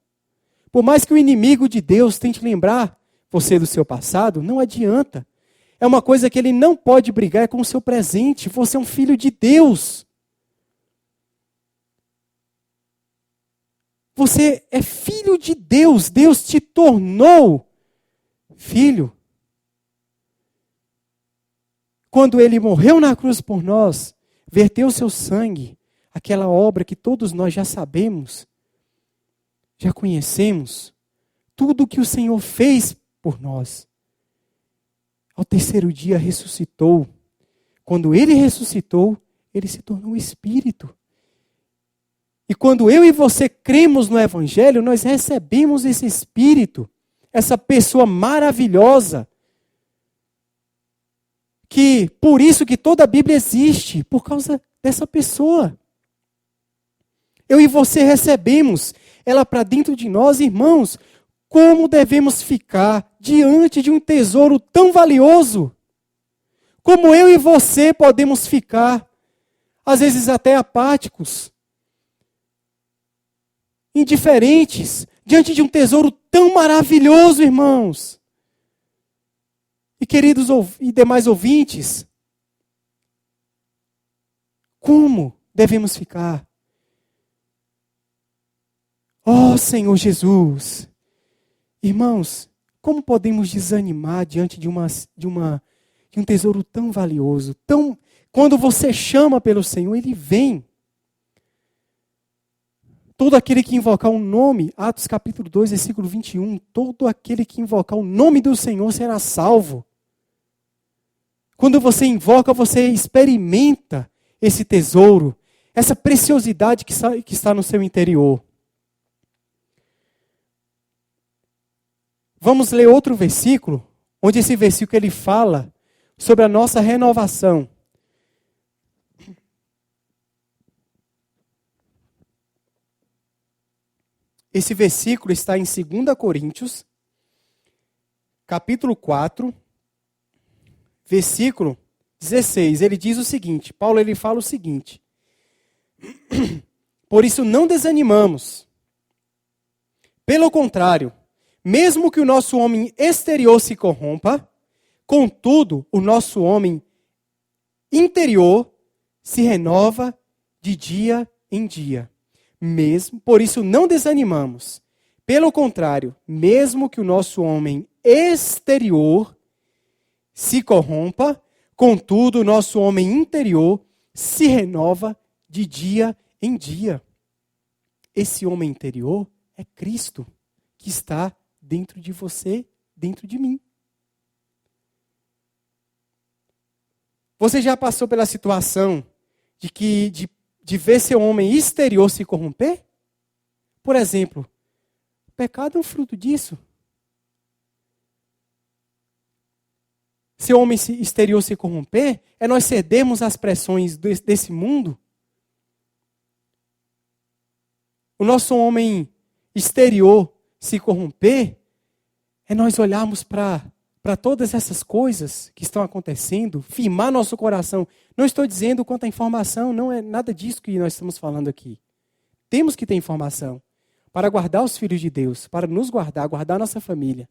Por mais que o inimigo de Deus tente lembrar você do seu passado, não adianta. É uma coisa que ele não pode brigar com o seu presente. Você é um filho de Deus. Você é filho de Deus. Deus te tornou filho. Quando ele morreu na cruz por nós, verteu o seu sangue, aquela obra que todos nós já sabemos, já conhecemos, tudo o que o Senhor fez por nós. Ao terceiro dia ressuscitou. Quando ele ressuscitou, ele se tornou Espírito. E quando eu e você cremos no Evangelho, nós recebemos esse Espírito, essa pessoa maravilhosa, que por isso que toda a Bíblia existe, por causa dessa pessoa. Eu e você recebemos ela para dentro de nós, irmãos. Como devemos ficar diante de um tesouro tão valioso? Como eu e você podemos ficar, às vezes até apáticos, indiferentes, diante de um tesouro tão maravilhoso, irmãos? E queridos e demais ouvintes, como devemos ficar? Ó Senhor Jesus! Irmãos, como podemos desanimar diante de um tesouro tão valioso? Quando você chama pelo Senhor, Ele vem. Todo aquele que invocar o nome, Atos capítulo 2, versículo 21, todo aquele que invocar o nome do Senhor será salvo. Quando você invoca, você experimenta esse tesouro, essa preciosidade que está no seu interior. Vamos ler outro versículo, onde esse versículo ele fala sobre a nossa renovação. Esse versículo está em 2 Coríntios, capítulo 4, versículo 16. Ele diz o seguinte, Paulo ele fala o seguinte: por isso não desanimamos. Pelo contrário, mesmo que o nosso homem exterior se corrompa, contudo, o nosso homem interior se renova de dia em dia. Por isso não desanimamos. Pelo contrário, mesmo que o nosso homem exterior se corrompa, contudo, o nosso homem interior se renova de dia em dia. Esse homem interior é Cristo, que está dentro de você, dentro de mim. Você já passou pela situação de ver seu homem exterior se corromper? Por exemplo, o pecado é um fruto disso. Seu homem exterior se corromper é nós cedermos às pressões desse mundo. O nosso homem exterior se corromper é nós olharmos para todas essas coisas que estão acontecendo, firmar nosso coração. Não estou dizendo quanto à informação, não é nada disso que nós estamos falando aqui. Temos que ter informação, para guardar os filhos de Deus, para nos guardar, guardar a nossa família.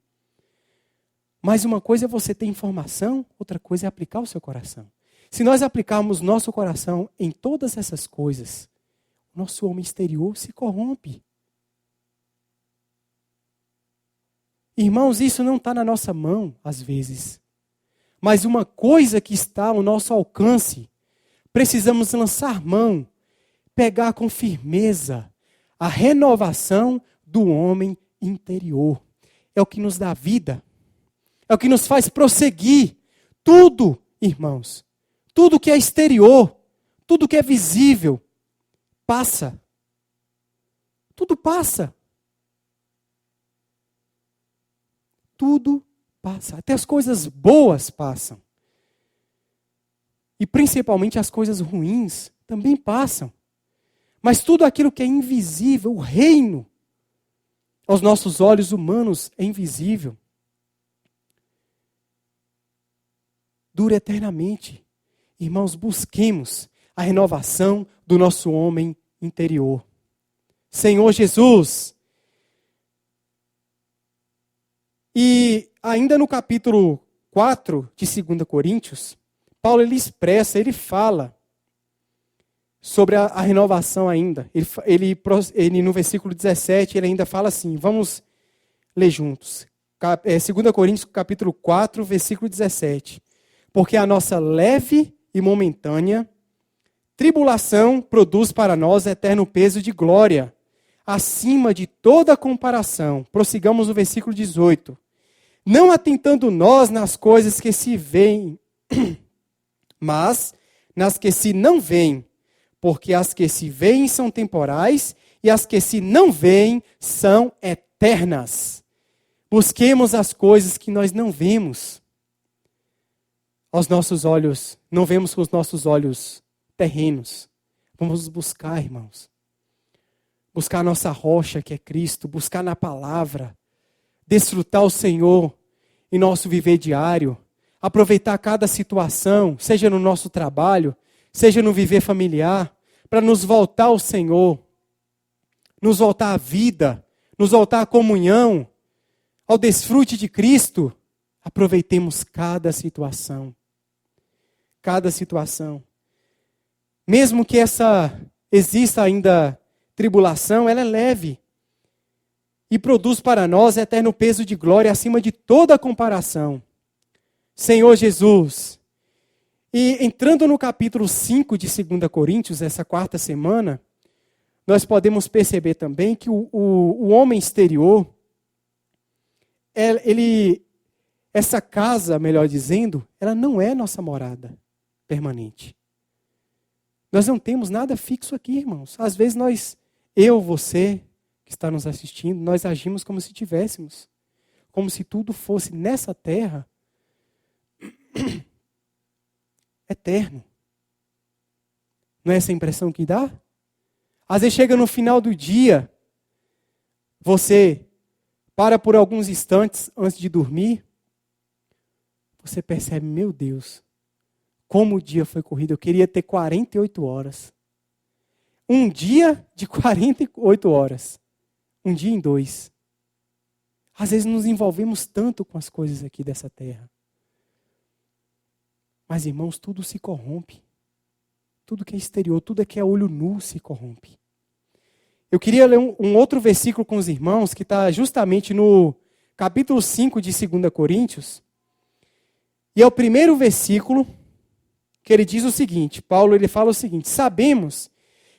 Mas uma coisa é você ter informação, outra coisa é aplicar o seu coração. Se nós aplicarmos nosso coração em todas essas coisas, o nosso homem exterior se corrompe. Irmãos, isso não está na nossa mão, às vezes. Mas uma coisa que está ao nosso alcance, precisamos lançar mão, pegar com firmeza a renovação do homem interior. É o que nos dá vida. É o que nos faz prosseguir. Tudo, irmãos, tudo que é exterior, tudo que é visível, passa. Tudo passa. Tudo passa. Até as coisas boas passam. E principalmente as coisas ruins também passam. Mas tudo aquilo que é invisível, o reino, aos nossos olhos humanos é invisível. Dura eternamente. Irmãos, busquemos a renovação do nosso homem interior. Senhor Jesus. E ainda no capítulo 4 de 2 Coríntios, Paulo ele fala sobre a renovação ainda. Ele no versículo 17, ele ainda fala assim, vamos ler juntos. 2 Coríntios capítulo 4, versículo 17. Porque a nossa leve e momentânea tribulação produz para nós eterno peso de glória, acima de toda comparação. Prossigamos o versículo 18. Não atentando nós nas coisas que se veem, mas nas que se não veem, porque as que se veem são temporais e as que se não veem são eternas. Busquemos as coisas que nós não vemos. Aos nossos olhos, não vemos com os nossos olhos terrenos. Vamos buscar, irmãos. Buscar a nossa rocha, que é Cristo. Buscar na palavra. Desfrutar o Senhor em nosso viver diário. Aproveitar cada situação, seja no nosso trabalho, seja no viver familiar, para nos voltar ao Senhor. Nos voltar à vida. Nos voltar à comunhão. Ao desfrute de Cristo. Aproveitemos cada situação. Cada situação. Mesmo que exista ainda tribulação, ela é leve. E produz para nós eterno peso de glória acima de toda comparação. Senhor Jesus. E entrando no capítulo 5 de 2 Coríntios, essa quarta semana, nós podemos perceber também que o homem exterior, essa casa, melhor dizendo, ela não é nossa morada permanente. Nós não temos nada fixo aqui, irmãos. Às vezes você que está nos assistindo, nós agimos como se tivéssemos. Como se tudo fosse nessa terra eterno. Não é essa a impressão que dá? Às vezes chega no final do dia, você para por alguns instantes antes de dormir, você percebe, meu Deus, como o dia foi corrido. Eu queria ter 48 horas. Um dia de 48 horas. Um dia em 2. Às vezes nos envolvemos tanto com as coisas aqui dessa terra. Mas, irmãos, tudo se corrompe. Tudo que é exterior, tudo que é olho nu se corrompe. Eu queria ler um outro versículo com os irmãos, que está justamente no capítulo 5 de 2 Coríntios. E é o primeiro versículo que ele diz o seguinte, Paulo ele fala o seguinte, sabemos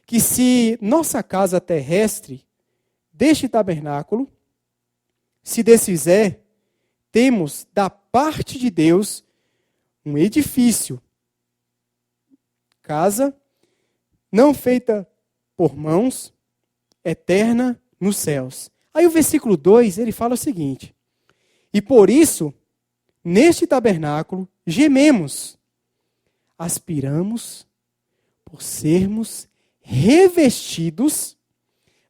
que se nossa casa terrestre deste tabernáculo se desfizer, temos da parte de Deus um edifício, casa não feita por mãos, eterna nos céus. Aí o versículo 2, ele fala o seguinte, e por isso, neste tabernáculo, gememos, aspiramos por sermos revestidos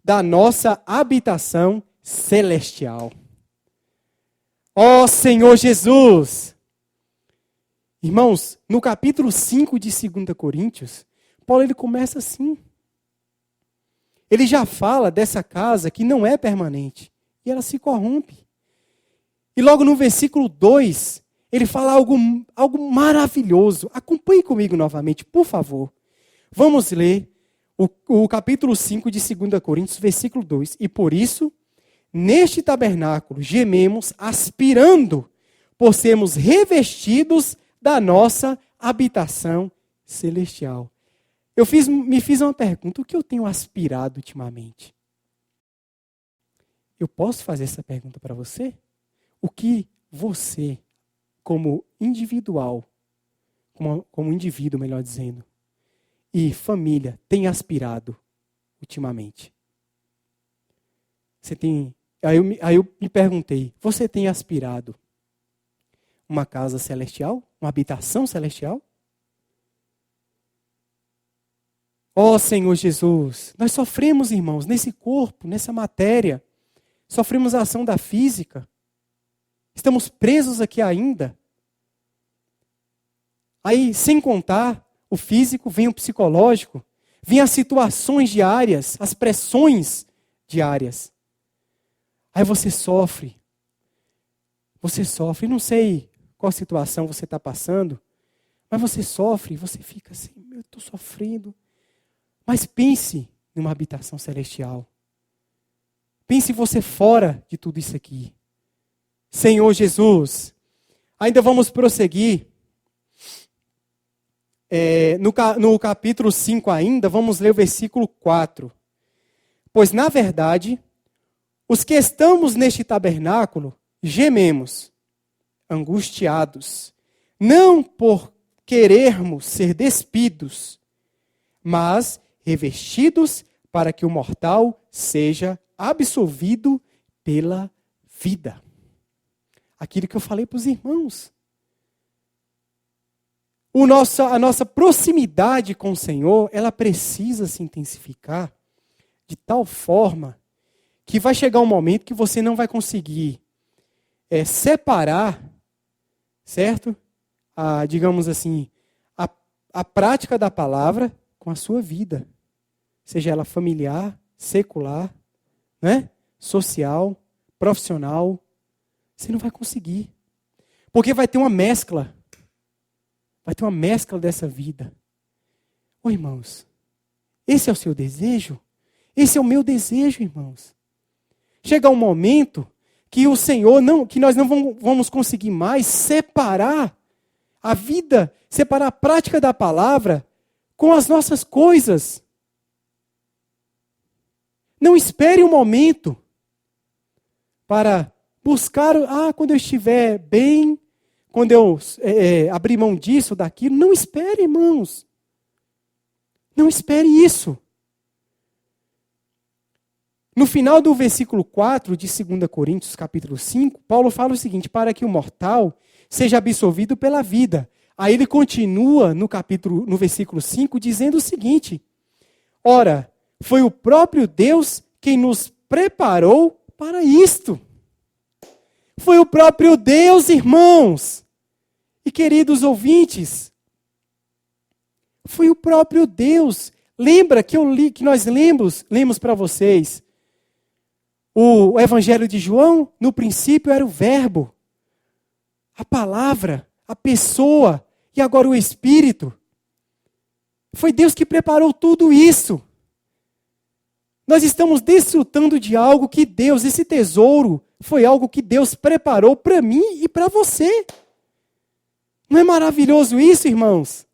da nossa habitação celestial. Ó Senhor Jesus! Irmãos, no capítulo 5 de 2 Coríntios, Paulo ele começa assim. ele já fala dessa casa que não é permanente. E ela se corrompe. E logo no versículo 2, ele fala algo maravilhoso. Acompanhe comigo novamente, por favor. Vamos ler o capítulo 5 de 2 Coríntios, versículo 2. E por isso, neste tabernáculo, gememos, aspirando, por sermos revestidos da nossa habitação celestial. Me fiz uma pergunta: o que eu tenho aspirado ultimamente? Eu posso fazer essa pergunta para você? O que você, como individual, como indivíduo, melhor dizendo, e família, tem aspirado ultimamente? Aí eu me perguntei: você tem aspirado uma casa celestial? Uma habitação celestial? Ó Senhor Jesus, nós sofremos, irmãos, nesse corpo, nessa matéria. Sofremos a ação da física. Estamos presos aqui ainda. Aí, sem contar o físico, vem o psicológico. Vem as situações diárias, as pressões diárias. Aí você sofre. Você sofre. Não sei qual situação você está passando, mas você sofre, você fica assim: eu estou sofrendo. Mas pense numa habitação celestial. Pense você fora de tudo isso aqui. Senhor Jesus, ainda vamos prosseguir. No capítulo 5 ainda, vamos ler o versículo 4. Pois, na verdade, os que estamos neste tabernáculo, gememos, angustiados, não por querermos ser despidos, mas revestidos para que o mortal seja absolvido pela vida. Aquilo que eu falei para os irmãos. A nossa proximidade com o Senhor, ela precisa se intensificar de tal forma que vai chegar um momento que você não vai conseguir separar, certo? Digamos assim, a prática da palavra com a sua vida. Seja ela familiar, secular, né? Social, profissional. Você não vai conseguir. Porque vai ter uma mescla. Vai ter uma mescla dessa vida. Ô irmãos, esse é o seu desejo? Esse é o meu desejo, irmãos. Chega um momento que o Senhor que nós não vamos conseguir mais separar a vida, separar a prática da palavra com as nossas coisas. Não espere um momento para buscar, quando eu estiver bem, quando eu abrir mão disso, daquilo. Não espere, irmãos. Não espere isso. No final do versículo 4 de 2 Coríntios, capítulo 5, Paulo fala o seguinte: para que o mortal seja absolvido pela vida. Aí ele continua no versículo 5 dizendo o seguinte: ora, foi o próprio Deus quem nos preparou para isto. Foi o próprio Deus, irmãos e queridos ouvintes. Foi o próprio Deus. Lembra que nós lemos para vocês o Evangelho de João? No princípio era o Verbo, a palavra, a pessoa e agora o Espírito. Foi Deus que preparou tudo isso. Nós estamos desfrutando de algo que Deus, esse tesouro, foi algo que Deus preparou para mim e para você. Não é maravilhoso isso, irmãos?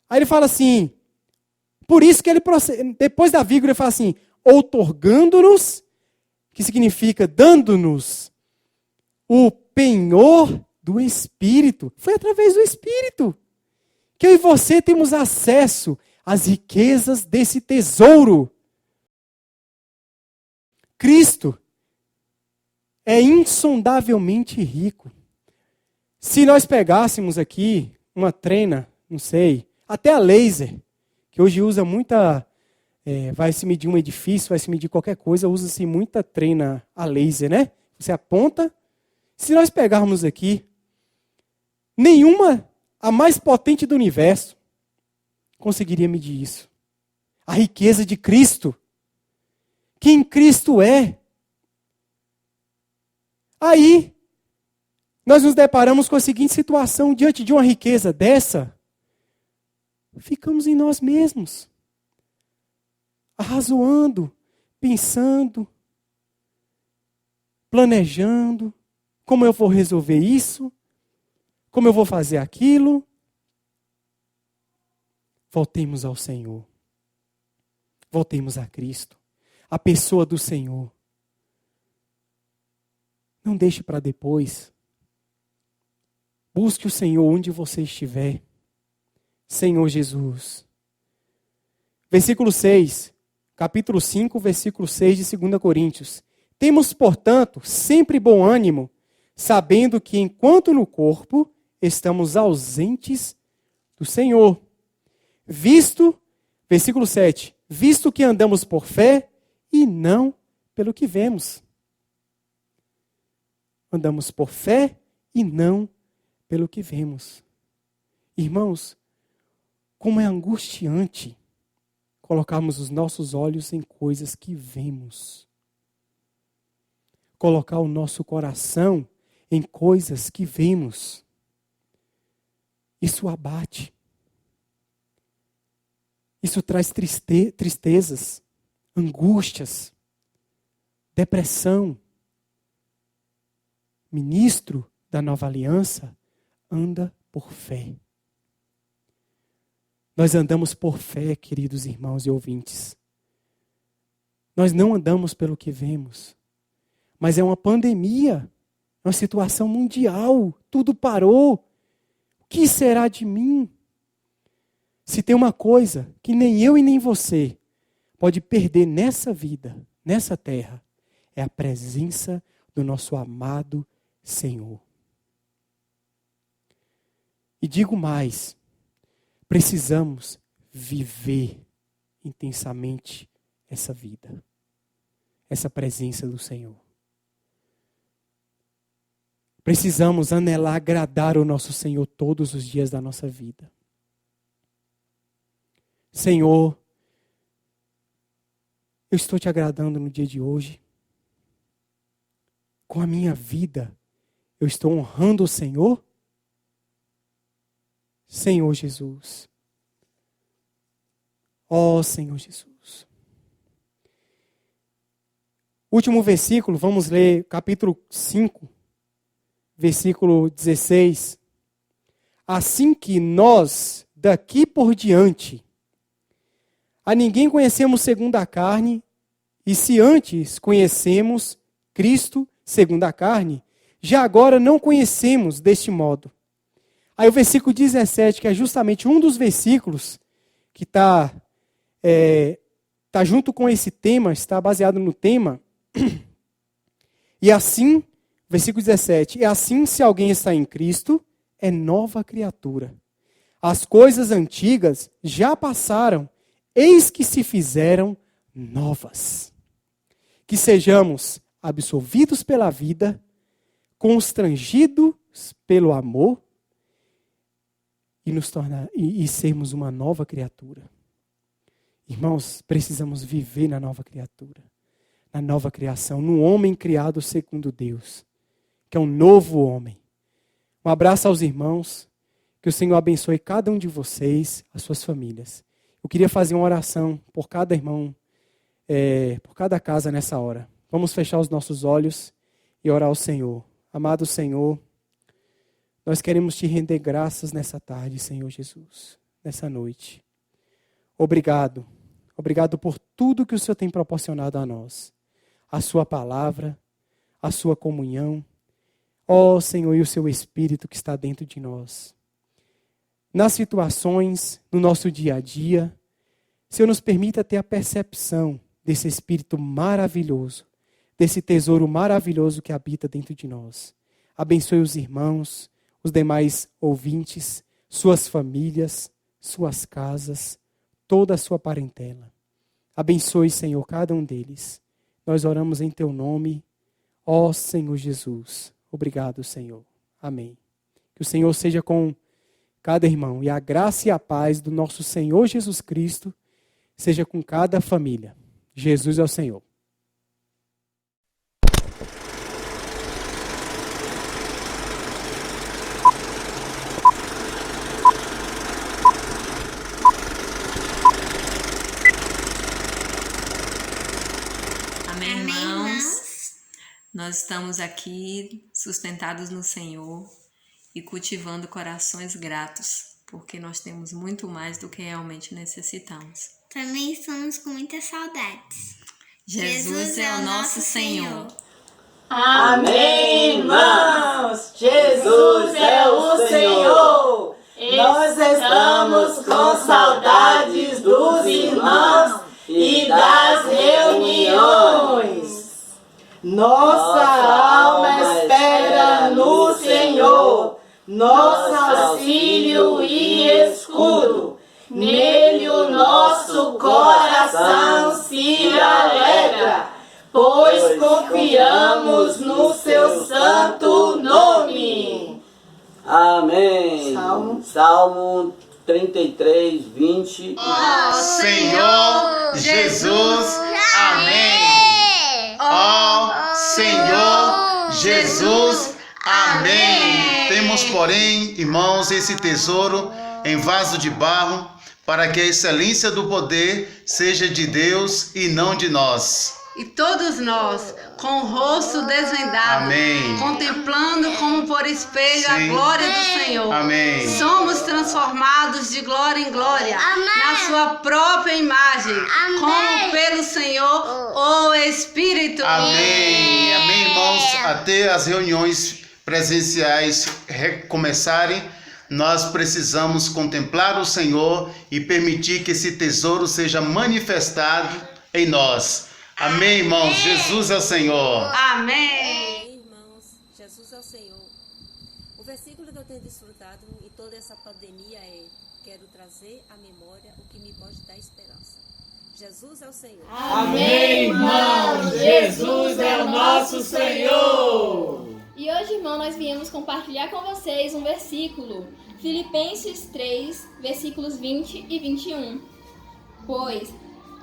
Aí ele fala assim, por isso que ele depois da vírgula ele fala assim, outorgando-nos, que significa dando-nos o penhor do Espírito. Foi através do Espírito que eu e você temos acesso às riquezas desse tesouro. Cristo é insondavelmente rico. Se nós pegássemos aqui uma trena, não sei, até a laser, que hoje usa muita, vai se medir um edifício, vai se medir qualquer coisa, usa-se muita trena a laser, né? Você aponta. Se nós pegarmos aqui, nenhuma, a mais potente do universo, conseguiria medir isso. a riqueza de Cristo. Quem Cristo é. Aí, nós nos deparamos com a seguinte situação: diante de uma riqueza dessa, ficamos em nós mesmos, arrazoando, pensando, planejando, como eu vou resolver isso, como eu vou fazer aquilo. Voltemos ao Senhor. Voltemos a Cristo, a pessoa do Senhor. Não deixe para depois. Busque o Senhor onde você estiver. Senhor Jesus. Versículo 6, capítulo 5, versículo 6 de 2 Coríntios. Temos, portanto, sempre bom ânimo, sabendo que enquanto no corpo estamos ausentes do Senhor. Versículo 7, visto que andamos por fé e não pelo que vemos. Andamos por fé e não pelo que vemos. Irmãos, como é angustiante colocarmos os nossos olhos em coisas que vemos. Colocar o nosso coração em coisas que vemos. Isso abate. Isso traz tristezas, angústias, depressão. Ministro da nova aliança anda por fé. Nós andamos por fé, queridos irmãos e ouvintes. Nós não andamos pelo que vemos. Mas é uma pandemia, uma situação mundial, tudo parou. O que será de mim? Se tem uma coisa que nem eu e nem você pode perder nessa vida, nessa terra, é a presença do nosso amado Senhor. E digo mais, precisamos viver intensamente essa vida, essa presença do Senhor. Precisamos anelar agradar o nosso Senhor todos os dias da nossa vida. Senhor, eu estou te agradando no dia de hoje. Com a minha vida, eu estou honrando o Senhor? Senhor Jesus. Ó Senhor Jesus. Último versículo, vamos ler capítulo 5, versículo 16. Assim que nós, daqui por diante, a ninguém conhecemos segundo a carne, e se antes conhecemos Cristo segundo a carne, já agora não conhecemos deste modo. Aí o versículo 17, que é justamente um dos versículos que está junto com esse tema, está baseado no tema. E assim, versículo 17, e assim se alguém está em Cristo, é nova criatura. As coisas antigas já passaram, eis que se fizeram novas. Que sejamos absolvidos pela vida, constrangidos pelo amor e sermos uma nova criatura. Irmãos, precisamos viver na nova criatura, na nova criação, no homem criado segundo Deus, que é um novo homem. Um abraço aos irmãos, que o Senhor abençoe cada um de vocês, as suas famílias. Eu queria fazer uma oração por cada irmão, por cada casa nessa hora. Vamos fechar os nossos olhos e orar ao Senhor. Amado Senhor, nós queremos te render graças nessa tarde, Senhor Jesus, nessa noite. Obrigado. Obrigado por tudo que o Senhor tem proporcionado a nós. A sua palavra, a sua comunhão. Ó Senhor, e o seu Espírito que está dentro de nós. Nas situações, no nosso dia a dia, Senhor, nos permita ter a percepção desse Espírito maravilhoso, desse tesouro maravilhoso que habita dentro de nós. Abençoe os irmãos, os demais ouvintes, suas famílias, suas casas, toda a sua parentela. Abençoe, Senhor, cada um deles. Nós oramos em teu nome, ó Senhor Jesus. Obrigado, Senhor. Amém. Que o Senhor seja com cada irmão e a graça e a paz do nosso Senhor Jesus Cristo seja com cada família. Jesus é o Senhor. Amém, irmãos? Nós estamos aqui sustentados no Senhor e cultivando corações gratos, porque nós temos muito mais do que realmente necessitamos. Também estamos com muitas saudades. Jesus é o nosso Senhor. Amém, irmãos! Jesus é o Senhor! Nós estamos com saudades dos irmãos e das reuniões. Nossa alma espera no Senhor, nosso auxílio e escudo. Nele o nosso coração se alegra, pois confiamos no seu santo nome. Amém. Salmo 33, 20. Ó Senhor Jesus, amém. Ó Senhor Jesus, amém. Temos, porém, irmãos, esse tesouro em vaso de barro, para que a excelência do poder seja de Deus e não de nós. E todos nós, com o rosto desvendado, Amém. contemplando como por espelho a Sim. glória do Senhor, Amém. somos transformados de glória em glória, na sua própria imagem, como pelo Senhor, o Espírito. Amém. Amém, irmãos. Até as reuniões presenciais recomeçarem, nós precisamos contemplar o Senhor e permitir que esse tesouro seja manifestado em nós. Amém, irmãos. Jesus é o Senhor. Amém. Irmãos, Jesus é o Senhor. O versículo que eu tenho desfrutado em toda essa pandemia é: quero trazer à memória o que me pode dar esperança. Jesus é o Senhor. Amém, irmãos! Jesus é o nosso Senhor! E hoje, irmão, nós viemos compartilhar com vocês um versículo, Filipenses 3, versículos 20 e 21. Pois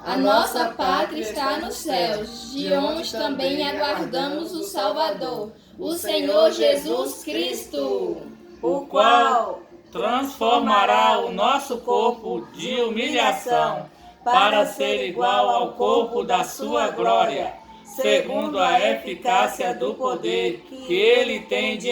a nossa pátria está nos céus, de onde também aguardamos o Salvador, o Senhor Jesus Cristo, o qual transformará o nosso corpo de humilhação para ser igual ao corpo da sua glória, segundo a eficácia do poder que ele tem de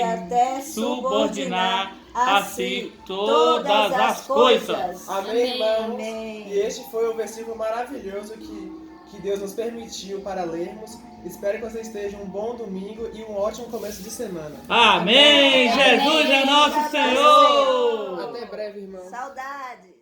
subordinar a si todas as coisas. Amém, irmãos? E este foi o versículo maravilhoso que Deus nos permitiu para lermos. Espero que vocês tenham um bom domingo e um ótimo começo de semana. Amém! Jesus é nosso Senhor! Até breve, irmãos. Saudades!